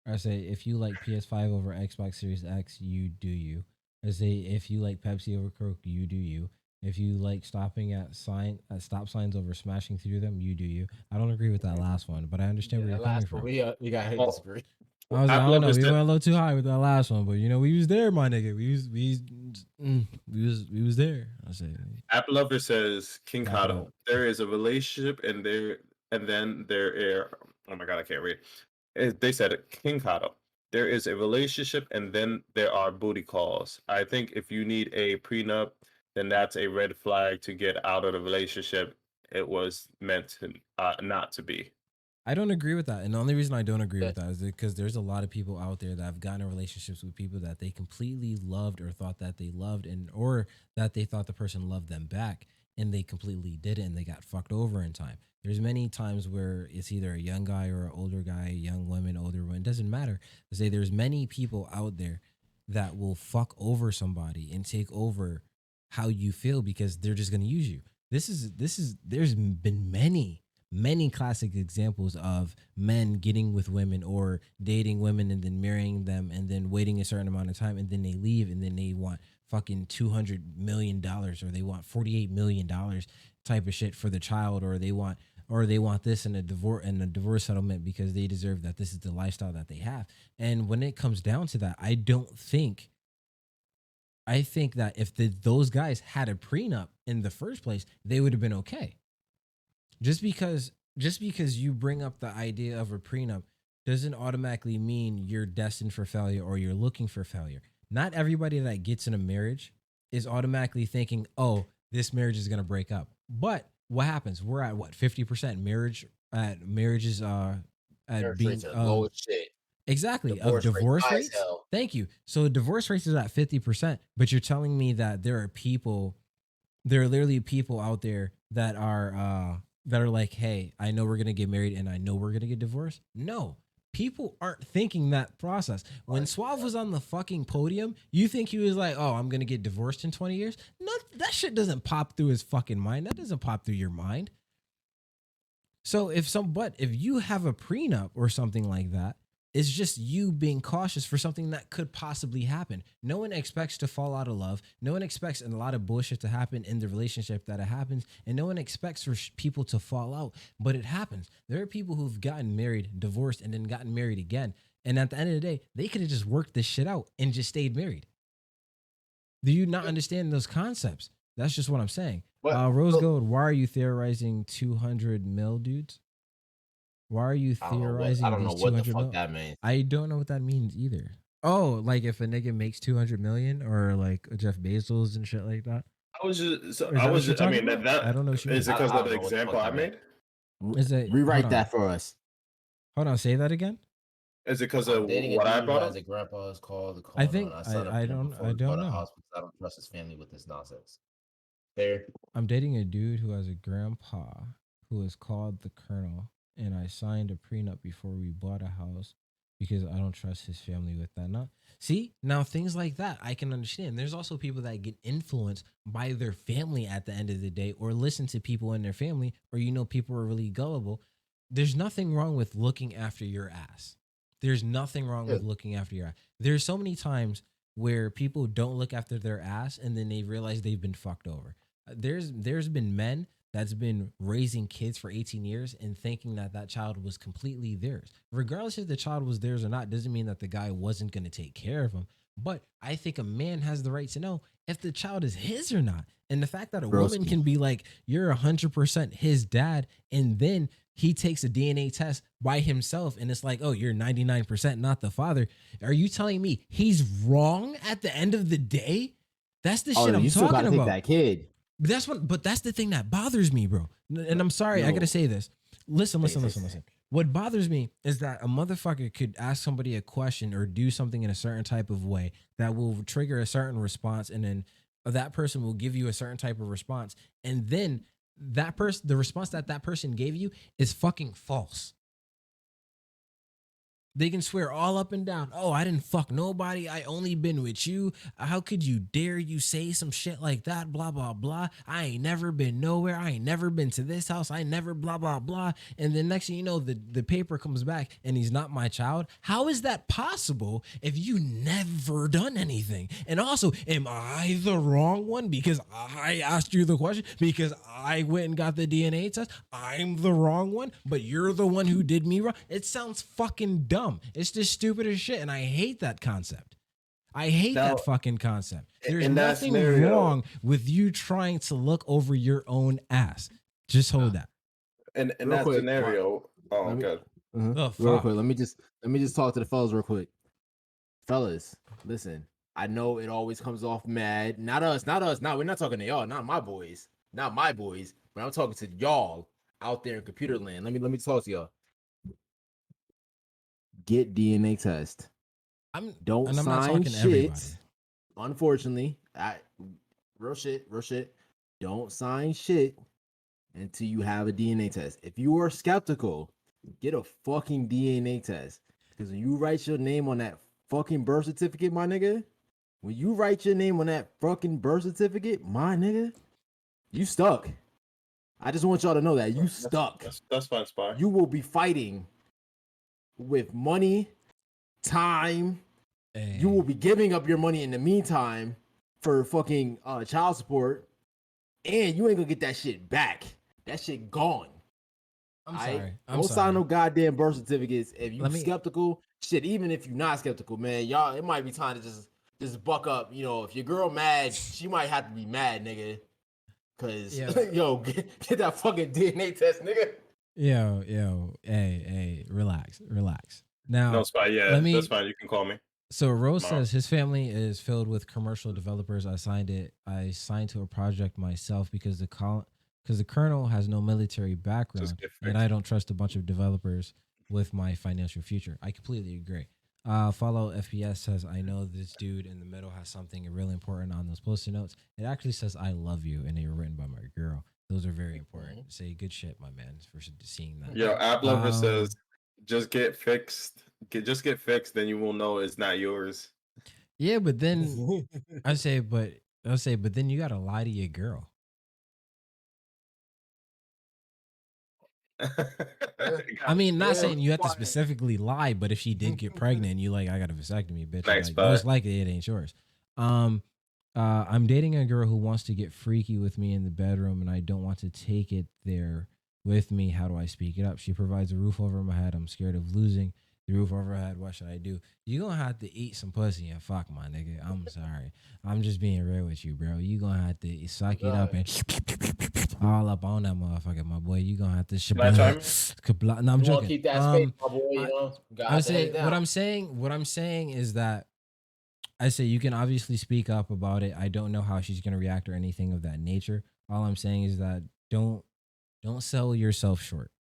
I say if you like PS5 over Xbox Series X, you do you. I say if you like Pepsi over Coke, you do you. If you like stopping at stop signs over smashing through them, you do you. I don't agree with that last one, but I understand where you're coming from. We got to disagree. I don't know. We went a little too high with that last one, but we was there, my nigga. We was there. I say. App Lover says KingKado. There is a relationship, and then there are. Oh my god, I can't read. They said it. KingKado. There is a relationship, and then there are booty calls. I think if you need a prenup, then that's a red flag to get out of the relationship. It was meant to not to be. I don't agree with that. And the only reason I don't agree with that is because there's a lot of people out there that have gotten in relationships with people that they completely loved or thought that they loved or that they thought the person loved them back, and they completely didn't, and they got fucked over in time. There's many times where it's either a young guy or an older guy, young women, older women. It doesn't matter. I say there's many people out there that will fuck over somebody and take over how you feel because they're just going to use you. There's been many classic examples of men getting with women or dating women and then marrying them and then waiting a certain amount of time and then they leave and then they want fucking $200 million or they want $48 million type of shit for the child, or they want or they want this in a divorce settlement because they deserve that. This is the lifestyle that they have. And when it comes down to that, I think that if those guys had a prenup in the first place, they would have been okay. Just because you bring up the idea of a prenup doesn't automatically mean you're destined for failure or you're looking for failure. Not everybody that gets in a marriage is automatically thinking, oh, this marriage is going to break up. But what happens? We're at what, 50% marriages at being low as shit. Exactly. Of divorce rates. Thank you. So divorce rates is at 50%, but you're telling me that there are literally people out there that are like, hey, I know we're going to get married and I know we're going to get divorced. No, people aren't thinking that process. When Suave was on the fucking podium, you think he was like, oh, I'm going to get divorced in 20 years? No, that shit doesn't pop through his fucking mind. That doesn't pop through your mind. So if you have a prenup or something like that, it's just you being cautious for something that could possibly happen. No one expects to fall out of love. No one expects a lot of bullshit to happen in the relationship that it happens. And no one expects for people to fall out, but it happens. There are people who've gotten married, divorced, and then gotten married again. And at the end of the day, they could have just worked this shit out and just stayed married. Do you not understand those concepts? That's just what I'm saying. Rose Gold, why are you theorizing 200 mil dudes? Why are you theorizing? I don't know what the fuck that means. I don't know what that means either. Oh, like if a nigga makes 200 million or like Jeff Bezos and shit like that. I mean, that I don't know. Is it because of the example I made? Is it rewrite that for us? Hold on, say that again. Is it because of what I brought up? As a grandpa is called. I think I don't know. I don't trust his family with this nonsense. There. I'm dating a dude who has a grandpa who is called the Colonel. And I signed a prenup before we bought a house because I don't trust his family with that. Now things like that I can understand. There's also people that get influenced by their family at the end of the day, or listen to people in their family, or people are really gullible. There's nothing wrong with looking after your ass. There's nothing wrong with looking after your ass. There's so many times where people don't look after their ass and then they realize they've been fucked over. There's been men that's been raising kids for 18 years and thinking that child was completely theirs. Regardless if the child was theirs or not, doesn't mean that the guy wasn't going to take care of him. But I think a man has the right to know if the child is his or not. And the fact that a woman can be like, you're 100% his dad, and then he takes a DNA test by himself and it's like, oh, you're 99% not the father. Are you telling me he's wrong at the end of the day? That's the shit I'm you still talking gotta about. Take that kid. But that's the thing that bothers me, bro. And I'm sorry, I gotta say this. Listen. What bothers me is that a motherfucker could ask somebody a question or do something in a certain type of way that will trigger a certain response, and then that person will give you a certain type of response, and then the response that person gave you is fucking false. They can swear all up and down, oh, I didn't fuck nobody. I only been with you. How could you dare you say some shit like that? Blah, blah, blah. I ain't never been nowhere. I ain't never been to this house. I never blah, blah, blah. And then next thing you know, the paper comes back and he's not my child. How is that possible if you never done anything? And also, am I the wrong one because I asked you the question? Because I went and got the DNA test? I'm the wrong one, but you're the one who did me wrong? It sounds fucking dumb. It's just stupid as shit, and I hate that concept. I hate that fucking concept. There's nothing wrong with you trying to look over your own ass. Just hold that. In that quick, scenario, good. Real quick, let me just talk to the fellas real quick. Fellas, listen. I know it always comes off mad. Not us. We're not talking to y'all. Not my boys. But I'm talking to y'all out there in computer land. Let me talk to y'all. Get DNA test. Don't sign shit. Unfortunately, real shit. Don't sign shit until you have a DNA test. If you are skeptical, get a fucking DNA test. Because when you write your name on that fucking birth certificate, my nigga, my nigga, you stuck. I just want y'all to know that you stuck. That's fine, Spy. You will be fighting with money, time. Hey. You will be giving up your money in the meantime for fucking child support, and you ain't gonna get that shit back. That shit gone. I'm sorry. I'm Don't sorry. sign no goddamn birth certificates. If you Let me- skeptical, shit, even if you're not skeptical, man, y'all, it might be time to just buck up. You know, if your girl mad, she might have to be mad, nigga. Cause Yeah. yo, get that fucking DNA test, nigga. Yo, hey, relax. Now, No, Spy. Yeah, let me. that's fine. You can call me. So Rose Mom. says his family is filled with commercial developers. I signed to a project myself because the colonel has no military background, get and I don't trust a bunch of developers with my financial future. I completely agree. Follow FPS says, I know this dude in the middle has something really important on those post-it notes. It actually says, I love you, and they were written by my girl. Those are very important. Say good shit, my man, for seeing that. Yo, App Lover says, just get fixed. Just get fixed, then you will know it's not yours. Yeah, but then I'll say, but then you gotta lie to your girl. I mean, not saying you have to specifically lie, but if she did get pregnant, you like, I got a vasectomy, bitch. Thanks, Like, bud. most likely it ain't yours. I'm dating a girl who wants to get freaky with me in the bedroom, and I don't want to take it there with me. How do I speak it up? She provides a roof over my head. I'm scared of losing the roof over her head. What should I do? You gonna have to eat some pussy and fuck, my nigga. I'm sorry. I'm just being real with you, bro. You gonna have to suck it up and all up on that motherfucker, my boy. You gonna have to Can No, I'm You wanna joking. keep that space, my boy, you know? I say what I'm saying is that I say you can obviously speak up about it. I don't know how she's gonna react or anything of that nature. All I'm saying is that don't sell yourself short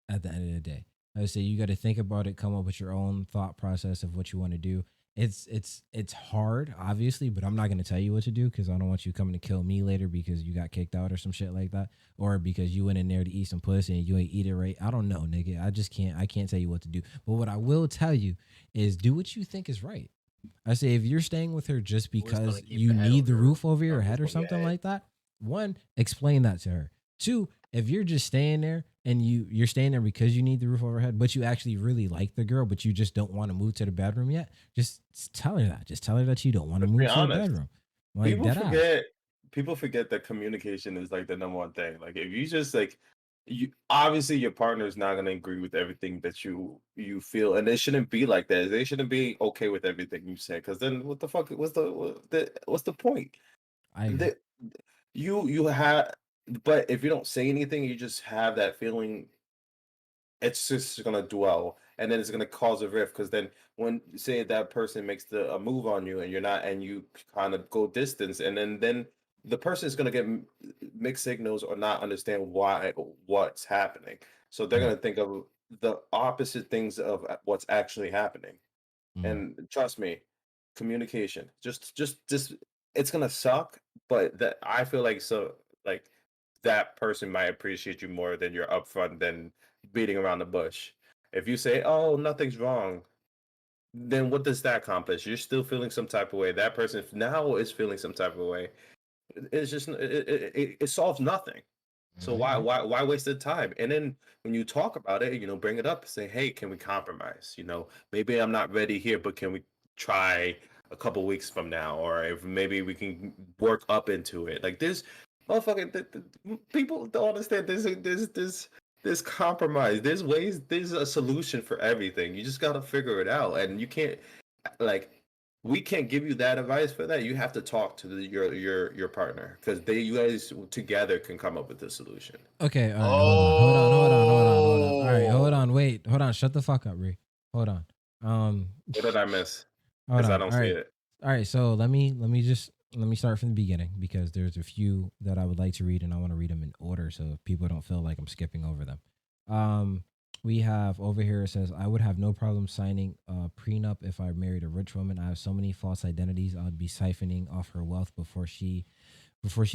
at the end of the day. I would say you got to think about it, come up with your own thought process of what you want to do. It's hard, obviously, but I'm not going to tell you what to do because I don't want you coming to kill me later because you got kicked out or some shit like that, or because you went in there to eat some pussy and you ain't eat it right. I don't know, nigga. I can't tell you what to do. But what I will tell you is do what you think is right. I say if you're staying with her just because you need the roof over your head or something like that, one, explain that to her. Two, if you're just staying there and you're staying there because you need the roof over your head, but you actually really like the girl, but you just don't want to move to the bedroom yet, just tell her that. Just tell her that you don't want to move to the bedroom. Like people forget that communication is like the number one thing. Like if you just like you obviously your partner is not gonna agree with everything that you feel, and it shouldn't be like that. They shouldn't be okay with everything you say, because then what the fuck? What's the point? I agree. You have, but if you don't say anything, you just have that feeling. It's just gonna dwell, and then it's gonna cause a rift. Because then, when say that person makes a move on you, and you're not, and you kind of go distance, and then the person is gonna get mixed signals or not understand what's happening. So they're gonna think of the opposite things of what's actually happening. And trust me, communication, just it's gonna suck, but that I feel like like that person might appreciate you more than you're upfront than beating around the bush. If you say, "Oh, nothing's wrong," then what does that accomplish? You're still feeling some type of way. That person now is feeling some type of way. It's just it solves nothing. So why waste the time? And then when you talk about it, bring it up. Say, hey, can we compromise? Maybe I'm not ready here, but can we try a couple weeks from now, or if maybe we can work up into it? Like this, motherfucking people don't understand. There's compromise. There's ways. There's a solution for everything. You just gotta figure it out, and you can't like. We can't give you that advice for that. You have to talk to your partner, because you guys together can come up with a solution. Okay, all right, hold on. All right, hold on, wait, hold on, shut the fuck up, Ree. Hold on. What did I miss? Hold on. I don't see it. All right, so let me start from the beginning, because there's a few that I would like to read, and I want to read them in order so people don't feel like I'm skipping over them. We have over here, it says, I would have no problem signing a prenup if I married a rich woman. I have so many false identities. I would be siphoning off her wealth before she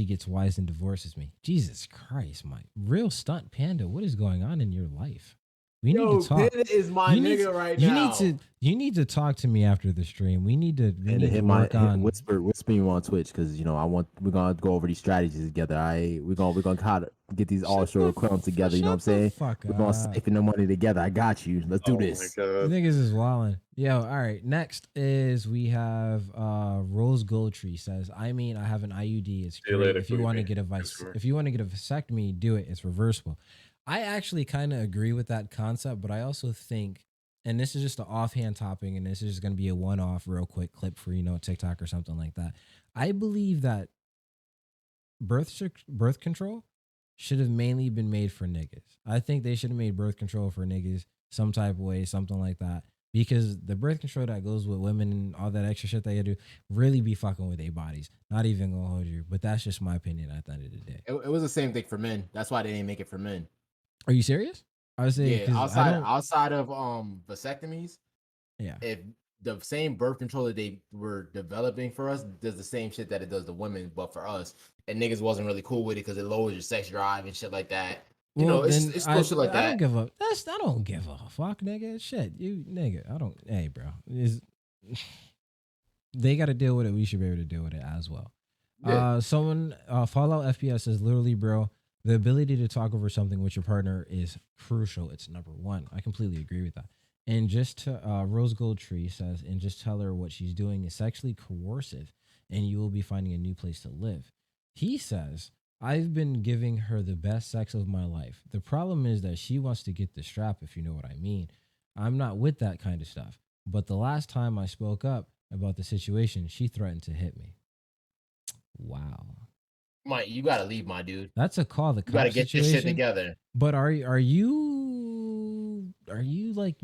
gets wise and divorces me. Jesus Christ, my real stunt panda. What is going on in your life? We need to talk. Panda is my nigga right now. You need to talk to me after the stream. We need to work on whisper you on Twitch, because we're gonna go over these strategies together. We're gonna try to get these offshore accounts together. You know what I'm saying? We're gonna siphon the money together. I got you. Let's do this. Niggas is wilding. Yo, all right. Next is we have Rose Goldtree says, I have an IUD. It's great. If you want to get a vasectomy, do it. It's reversible. I actually kind of agree with that concept, but I also think, and this is just an offhand topic, and this is going to be a one-off, real quick clip for TikTok or something like that. I believe that birth control should have mainly been made for niggas. I think they should have made birth control for niggas some type of way, something like that. Because the birth control that goes with women and all that extra shit they do really be fucking with their bodies. Not even gonna hold you, but that's just my opinion at the end of the day. It was the same thing for men. That's why they didn't make it for men. Are you serious? I was saying, Yeah, outside of vasectomies, yeah. if the same birth control that they were developing for us does the same shit that it does to women, but for us, and niggas wasn't really cool with it because it lowers your sex drive and shit like that. You know, it's still shit like that. I don't give a I don't give a fuck, nigga. Shit, you nigga. I don't. Hey, bro. They got to deal with it. We should be able to deal with it as well. Yeah. Someone Fallout FPS says literally, bro. The ability to talk over something with your partner is crucial. It's number one. I completely agree with that. And just to Rose Gold Tree says, and just tell her what she's doing is sexually coercive, and you will be finding a new place to live. He says, I've been giving her the best sex of my life. The problem is that she wants to get the strap, if you know what I mean. I'm not with that kind of stuff. But the last time I spoke up about the situation, she threatened to hit me. Wow. Mike, you gotta leave, my dude. That's a call. You gotta get this shit together. But are you like,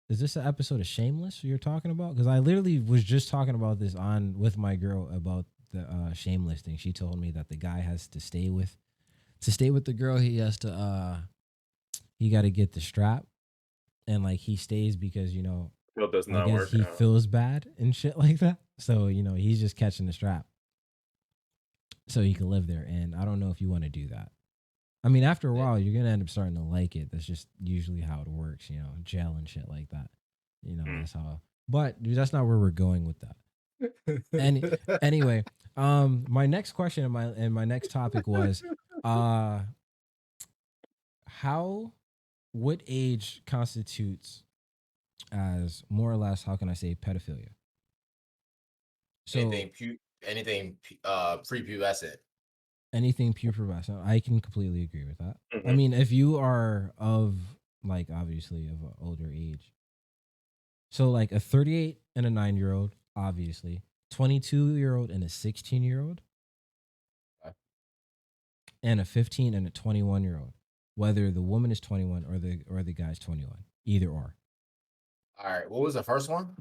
is this an episode of Shameless you're talking about? Because I literally was just talking about this with my girl about the Shameless thing. She told me that the guy has to stay with the girl. He has to he got to get the strap, and like he stays because it does not work. He feels bad and shit like that. So he's just catching the strap so he can live there. And I don't know if you want to do that. I mean, after a while, you're gonna end up starting to like it. That's just usually how it works, jail and shit like that. That's how. But dude, that's not where we're going with that. Anyway, my next question and my next topic was, what age constitutes as more or less, how can I say, pedophilia? So anything prepubescent. Anything prepubescent. I can completely agree with that. Mm-hmm. I mean, if you are obviously of an older age, so like a 38 and a 9-year-old, obviously, 22-year-old and a 16-year-old, and a 15 and a 21-year-old, whether the woman is 21 or the guy's 21, either or. All right, what was the first one?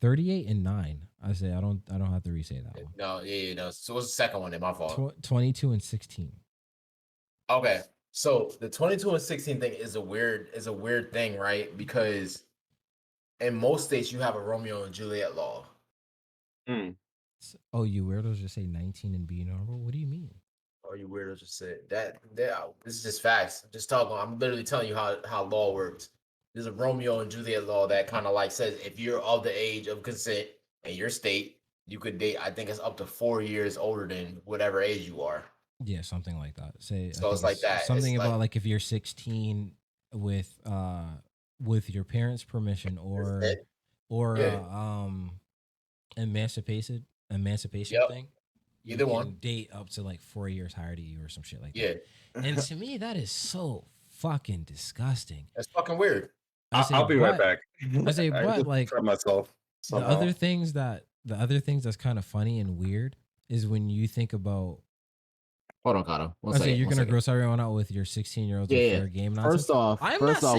38 and 9. I say I don't have to re-say that one. No, no. So what's the second one? My fault. 22 and 16. Okay, so the 22 and 16 thing is a weird thing, right? Because in most states you have a Romeo and Juliet law. Oh, you weirdos just say 19 and be normal? What do you mean? Oh, you weirdos just said that. This is just facts. I'm literally telling you how law works. There's a Romeo and Juliet law that kind of like says if you're of the age of consent in your state, you could date. I think it's up to 4 years older than whatever age you are. Yeah, something like that. So it's like that. Something about like if you're 16 with your parents' permission or emancipation thing. Either one. Date up to like 4 years higher to you or some shit like that. Yeah. And to me, that is so fucking disgusting. That's fucking weird. I'll be right back. I say, but like myself. The other things that's kind of funny and weird is when you think about. Hold on, Kato. You're gonna gross everyone out with your 16-year-olds with fair game nonsense. First off,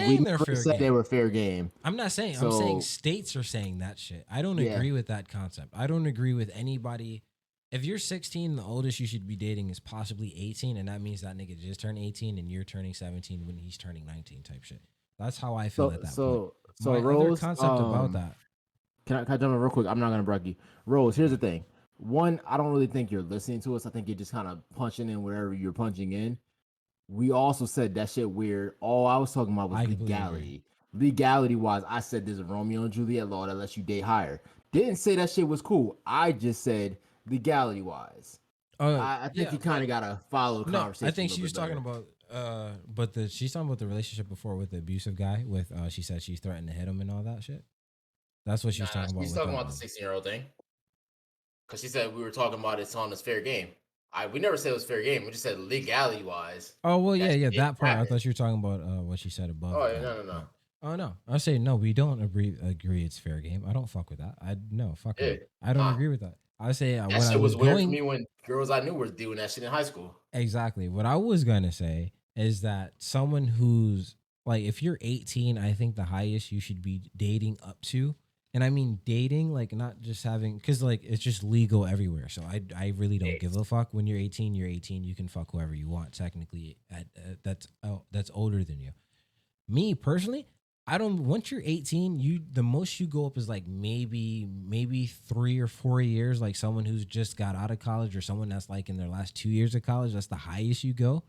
we never said they were fair game. I'm not saying. I'm saying states are saying that shit. I don't agree with that concept. I don't agree with anybody. If you're 16, the oldest you should be dating is possibly 18, and that means that nigga just turned 18 and you're turning 17 when he's turning 19 type shit. That's how I feel at that point. So Rose, concept about that. Can I jump in real quick? I'm not gonna break you. Rose, here's the thing. One, I don't really think you're listening to us. I think you're just kind of punching in wherever you're punching in. We also said that shit weird. All I was talking about was legality. Legality wise, I said there's a Romeo and Juliet law that lets you date higher. Didn't say that shit was cool. I just said legality wise. I think you kind of gotta follow the conversation. I think she was talking about she's talking about the relationship before with the abusive guy with she said she threatened to hit him and all that shit. That's what she's talking about. She's talking about the 16-year-old thing. Because she said we were talking about it's on this fair game. We never said it was fair game. We just said legality wise. Oh well, that yeah, shit that part. I happened. thought you were talking about what she said above. Oh, yeah, that. no. Oh no, I say no. We don't agree. It's fair game. I don't fuck with that. Fuck Yeah. no. I don't agree with that. I say That what shit I was was weird for going me when girls I knew were doing that shit in high school. exactly. What I was gonna say is that someone who's like, if you're 18, I think the highest you should be dating up to, and I mean dating, like not just having, because like it's just legal everywhere. So I really don't give a fuck. When you're 18, you're 18. You can fuck whoever you want. Technically, that's older than you. Me personally, I don't. Once you're 18, the most you go up is like maybe 3 or 4 years. Like someone who's just got out of college or someone that's like in their last 2 years of college. That's the highest you go.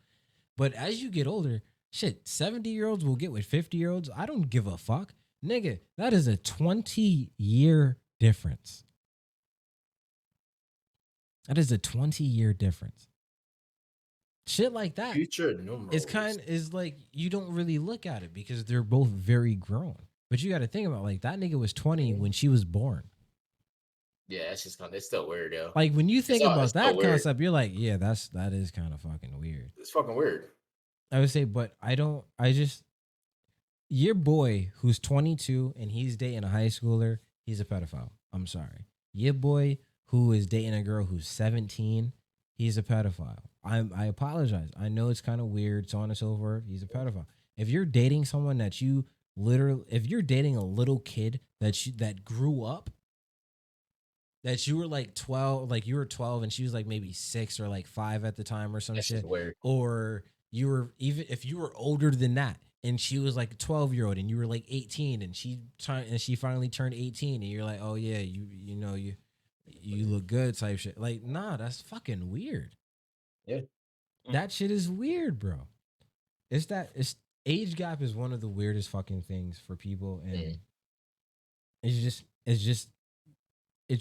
But as you get older, shit, 70-year-olds will get with 50-year-olds. I don't give a fuck, nigga. That is a 20-year difference. That is a 20-year difference. Shit like that. Future numerals. Is like you don't really look at it because they're both very grown. But you got to think about, like, that nigga was 20 when she was born. Yeah, that's just it's still weird, yo. Like when you think about that weird. concept, you're like, yeah, that is kind of fucking weird. It's fucking weird. I would say, but your boy who's 22 and he's dating a high schooler, he's a pedophile. I'm sorry. Your boy who is dating a girl who's 17, he's a pedophile. I apologize. I know it's kind of weird, so on and so forth. He's a pedophile. If you're dating someone that if you're dating a little kid that grew up, that you were like 12, like you were 12 and she was like maybe 6 or like 5 at the time or some That's shit. just weird. Or you were, even if you were older than that and she was like a 12-year-old and you were like 18 and she finally turned 18 and you're like, oh yeah, you look good type shit. Like, nah, that's fucking weird. Yeah. That shit is weird, bro. It's age gap is one of the weirdest fucking things for people, and it's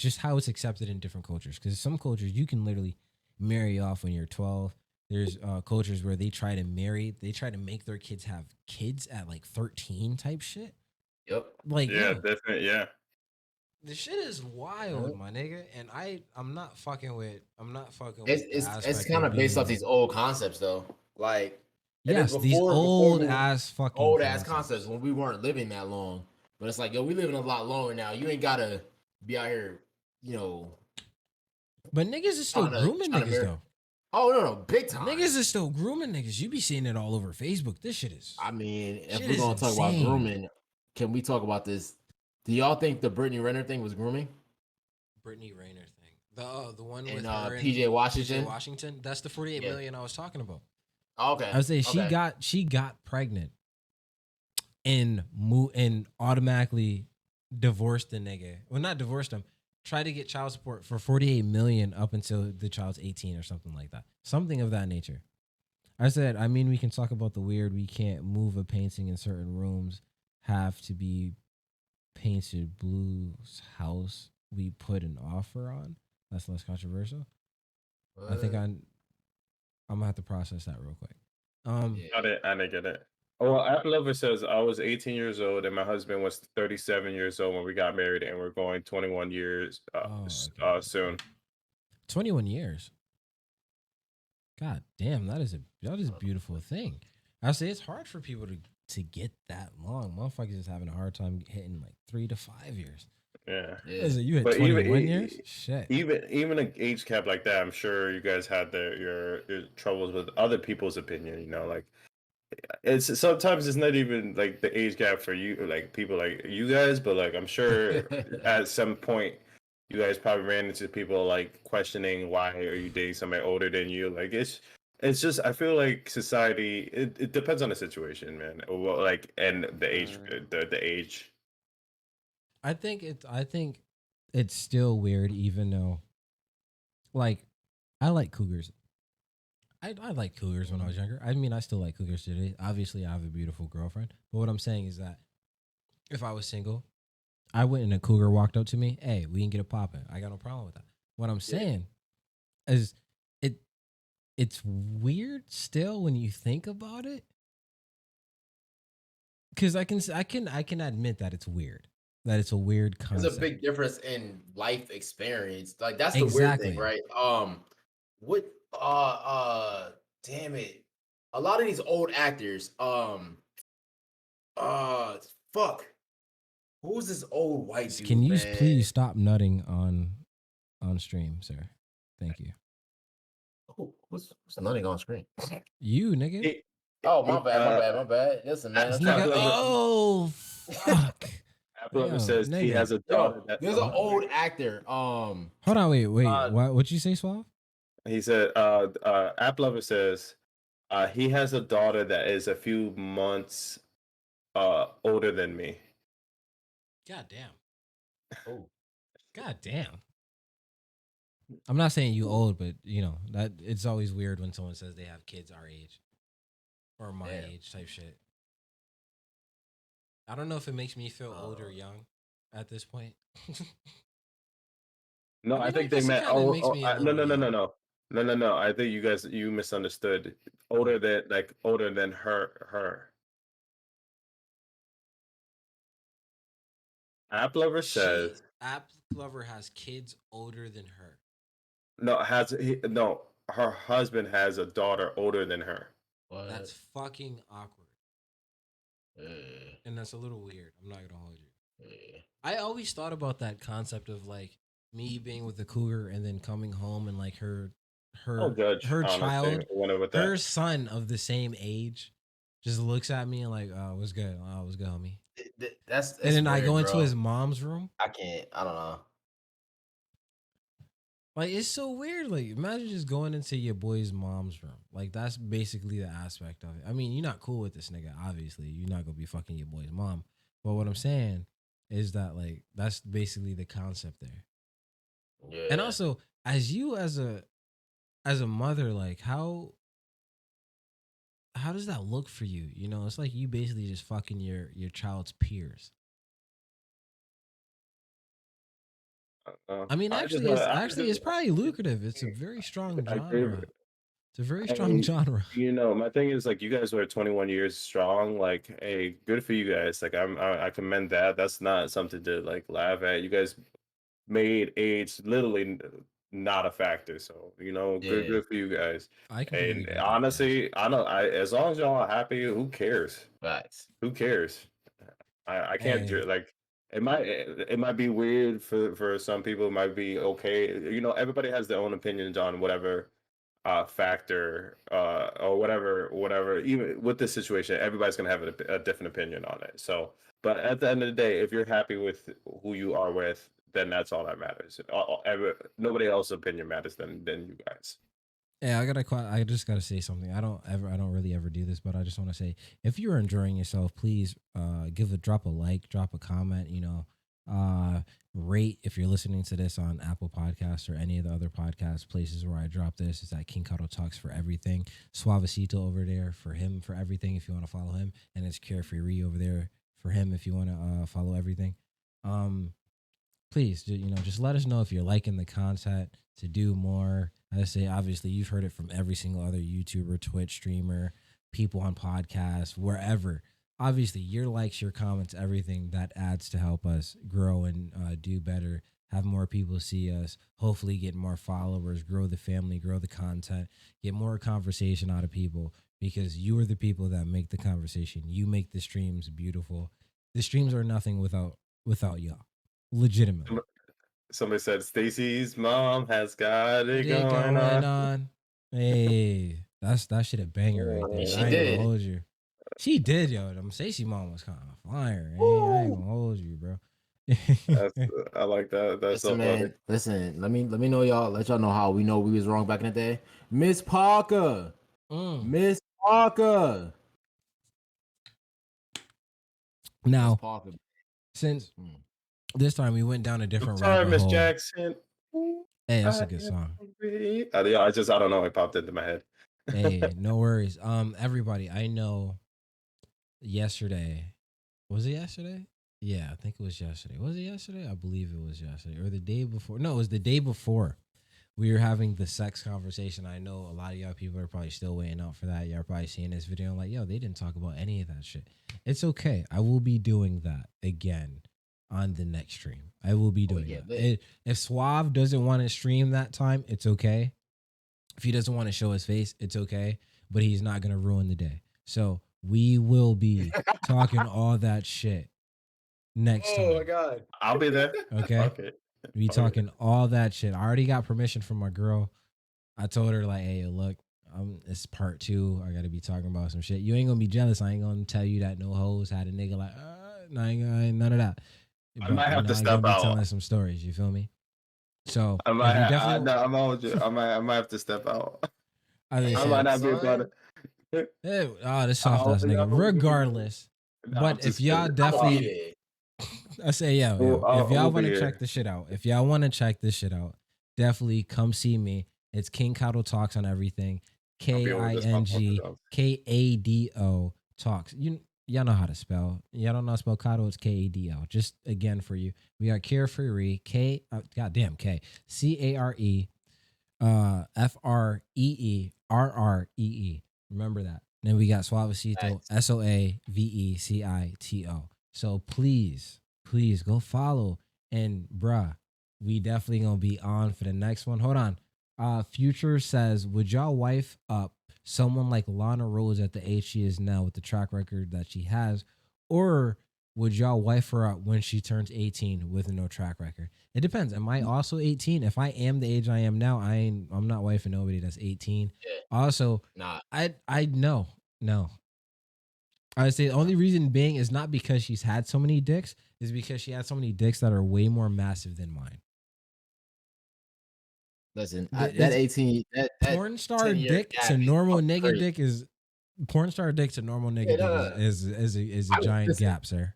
just how it's accepted in different cultures. Because some cultures you can literally marry off when you're 12. There's cultures where they try to make their kids have kids at like 13 type shit. Yep. Like, yeah, definitely, yeah. The shit is wild, my nigga, and I'm not fucking with. It's kind of based off these old concepts though. Like, yes, these old ass concepts when we weren't living that long. But it's like, yo, we living a lot longer now. You ain't gotta be out here, But niggas is still grooming niggas though. Oh no, big time. Niggas is still grooming niggas. You be seeing it all over Facebook. This shit is. I mean, if we're gonna talk about grooming, can we talk about this? Do y'all think the Brittany Renner thing was grooming? Brittany Renner thing, the one with PJ Washington. PJ Washington. That's the 48 million I was talking about. Okay, I would say she got pregnant and automatically divorced the nigga. Well, not divorced him. Tried to get child support for 48 million up until the child's 18 or something like that. Something of that nature. I said, I mean, we can talk about the weird. We can't move a painting in certain rooms. Have to be painted blue's house we put an offer on. That's less controversial. I think I'm gonna have to process that real quick. I didn't get it. Well, App Lover says I was 18 years old and my husband was 37 years old when we got married, and we're going 21 years soon. 21 years. God damn, that is a beautiful thing. I say it's hard for people to get that long. Motherfuckers is having a hard time hitting like 3 to 5 years. Yeah. You had 21 years? Shit. Even an age cap like that, I'm sure you guys had your troubles with other people's opinion, like it's sometimes it's not even like the age gap for you, like people like you guys, but like I'm sure at some point you guys probably ran into people like questioning why are you dating somebody older than you. Like it's just, I feel like society, it depends on the situation, man. Well, like, and the age, the age. I think it's still weird, even though, like, I like cougars. I like cougars when I was younger. I mean, I still like cougars today. Obviously, I have a beautiful girlfriend. But what I'm saying is that if I was single, I went and a cougar walked up to me. Hey, we can get it popping. I got no problem with that. What I'm saying is it's weird still when you think about it. Because I can admit that it's weird. That it's a weird concept. There's a big difference in life experience. Like that's the weird thing, right? Damn it. A lot of these old actors, fuck. Who's this old white dude, Can you man? please stop nutting on stream, sir? Thank you. Who's nutting on screen? You, nigga. He- Oh, my he, bad. Listen, man. This I'm trying nigga. to think. Oh, fuck. Apple Yo, says he nigga. has a daughter Yo, that. there's an old actor. Hold on, wait. What'd you say, Suave? He said, App Lover says, he has a daughter that is a few months older than me. God damn. Oh, God damn. I'm not saying you old, but you know that it's always weird when someone says they have kids our age or my age type shit. I don't know if it makes me feel old or young at this point. No, I think they meant no. I think you misunderstood. Older than her. App Lover says App Lover has kids older than her. her husband has a daughter older than her. what? That's fucking awkward. And that's a little weird. I'm not gonna hold you. I always thought about that concept of like me being with the cougar and then coming home and like her child, her son of the same age, just looks at me and like, "Oh, what's good? Oh, what's good, homie?" That's And then weird, I go into bro. his mom's room. I can't. I don't know. Like, it's so weird. Like, imagine just going into your boy's mom's room. Like, that's basically the aspect of it. I mean, you're not cool with this nigga, obviously. You're not gonna be fucking your boy's mom. But what I'm saying is that, like, that's basically the concept there. Yeah. And also, as a mother, like, how does that look for you? You know, it's like you basically just fucking your child's peers. I mean, it's probably lucrative. It's a very strong genre. It's a very strong genre. You know, my thing is like you guys were 21 years strong. Like, hey, good for you guys. Like, I commend that. That's not something to like laugh at. You guys made age literally not a factor. So you know, good for you guys. And honestly, I know as long as y'all are happy, who cares? Facts. Who cares? I can't like. It might be weird for some people. It might be okay. You know, everybody has their own opinions on whatever factor or whatever. Even with this situation, everybody's gonna have a different opinion on it. So, but at the end of the day, if you're happy with who you are with, then that's all that matters. Nobody else's opinion matters than you guys. Yeah, I just gotta say something. I don't really ever do this, but I just want to say, if you're enjoying yourself, please drop a like, drop a comment. You know, rate if you're listening to this on Apple Podcasts or any of the other podcast places where I drop this. It's at KingKadoTalks for everything. Suavecito over there for him for everything if you want to follow him, and it's CareFreeRree over there for him if you want to follow everything. Please, just let us know if you're liking the content to do more. I say, obviously, you've heard it from every single other YouTuber, Twitch streamer, people on podcasts, wherever. Obviously, your likes, your comments, everything that adds to help us grow and do better, have more people see us, hopefully get more followers, grow the family, grow the content, get more conversation out of people, because you are the people that make the conversation. You make the streams beautiful. The streams are nothing without y'all. Legitimately. Somebody said Stacy's mom has got it going on. Hey, that shit a banger right there. She I ain't did. gonna hold you. She did, yo. Them Stacy mom was kind of fire. I ain't gonna hold you, bro. I like that. That's so funny. Listen, let me know y'all. Let y'all know how we know we was wrong back in the day. Miss Parker. Miss Parker. Now, Miss Parker. since this time we went down a different Sorry, rabbit Miss hole. Jackson. Hey, that's a good song. I don't know. It popped into my head. Hey, no worries. Everybody, I know. Yesterday, was it yesterday? Yeah, I think it was yesterday. Was it yesterday? I believe it was yesterday or the day before. No, it was the day before. We were having the sex conversation. I know a lot of y'all people are probably still waiting out for that. Y'all probably seeing this video and like, yo, they didn't talk about any of that shit. It's okay. I will be doing that again on the next stream. I will be doing that. If Suave doesn't want to stream that time, it's okay. If he doesn't want to show his face, it's okay, but he's not gonna ruin the day. So we will be talking all that shit next time. Oh my god. I'll be there. Okay. Okay. We talking all that shit. I already got permission from my girl. I told her like, hey, look, it's part 2. I gotta be talking about some shit. You ain't gonna be jealous. I ain't gonna tell you that no hoes had a nigga like, no, I ain't none of that. I might have to step gonna out. be telling some stories. You feel me? So I might, if you definitely, I'm out with you. I might have to step out. I might not be about it. this soft ass nigga. Regardless, Nah, but if y'all kidding. definitely, I say yo, if y'all want to check this shit out, definitely come see me. It's KingKadoTalks on everything. KingKado Talks. Y'all know how to spell. Y'all don't know how to spell Kado. It's Kado. Just again for you, we got KareFreeRree. Goddamn K. CareFreerree. Remember that. Then we got Soavecito. Soavecito. So please go follow. And bruh, we definitely gonna be on for the next one. Hold on. Future says, would y'all wife up someone like Lana Rose at the age she is now with the track record that she has, or would y'all wife her up when she turns 18 with no track record? It depends. Am I also 18? If I am the age I am now, I'm not wifing nobody that's 18. Yeah. Also, Nah. I no. I say the only reason being is not because she's had so many dicks, is because she had so many dicks that are way more massive than mine. Listen, that 18, that porn star dick to normal nigga dick is porn star dick to normal nigga dick is a giant gap, sir.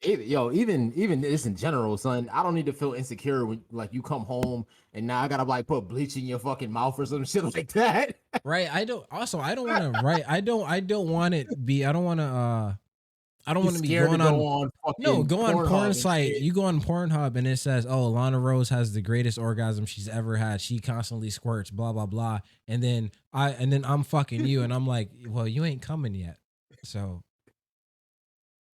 Even this in general, son. I don't need to feel insecure when like you come home and now I gotta like put bleach in your fucking mouth or some shit like that. Right. I don't want to. Right. I don't want it be. I don't want to. I don't want to be going on. Go on porn site. You go on Pornhub and it says, "Oh, Lana Rose has the greatest orgasm she's ever had. She constantly squirts, blah blah blah." And then I'm fucking you, and I'm like, "Well, you ain't coming yet." So,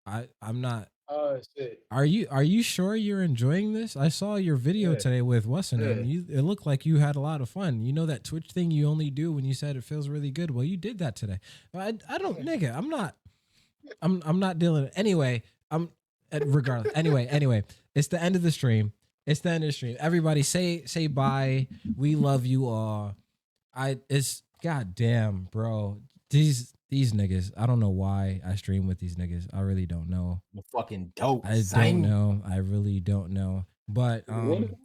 I'm not. Oh shit. Are you sure you're enjoying this? I saw your video today with what's her name. It looked like you had a lot of fun. You know that Twitch thing you only do when you said it feels really good. Well, you did that today. I don't, nigga. I'm not dealing. Anyway, regardless. Anyway, it's the end of the stream. Everybody say bye. We love you all. It's goddamn, bro. These niggas. I don't know why I stream with these niggas. I really don't know. Fucking dope. Don't know. I really don't know. But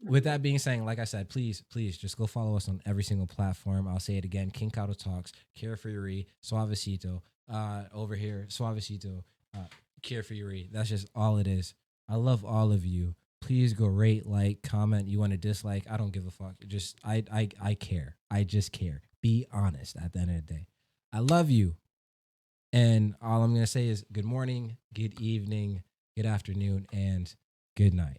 with that being said, like I said, please just go follow us on every single platform. I'll say it again: KingKadoTalks, KareFreeRree, Soavecito. Over here, Soavecito, KareFreeRree. That's just all it is. I love all of you. Please go rate, like, comment. You want to dislike? I don't give a fuck. Just I care. I just care. Be honest. At the end of the day, I love you. And all I'm gonna say is good morning, good evening, good afternoon, and good night.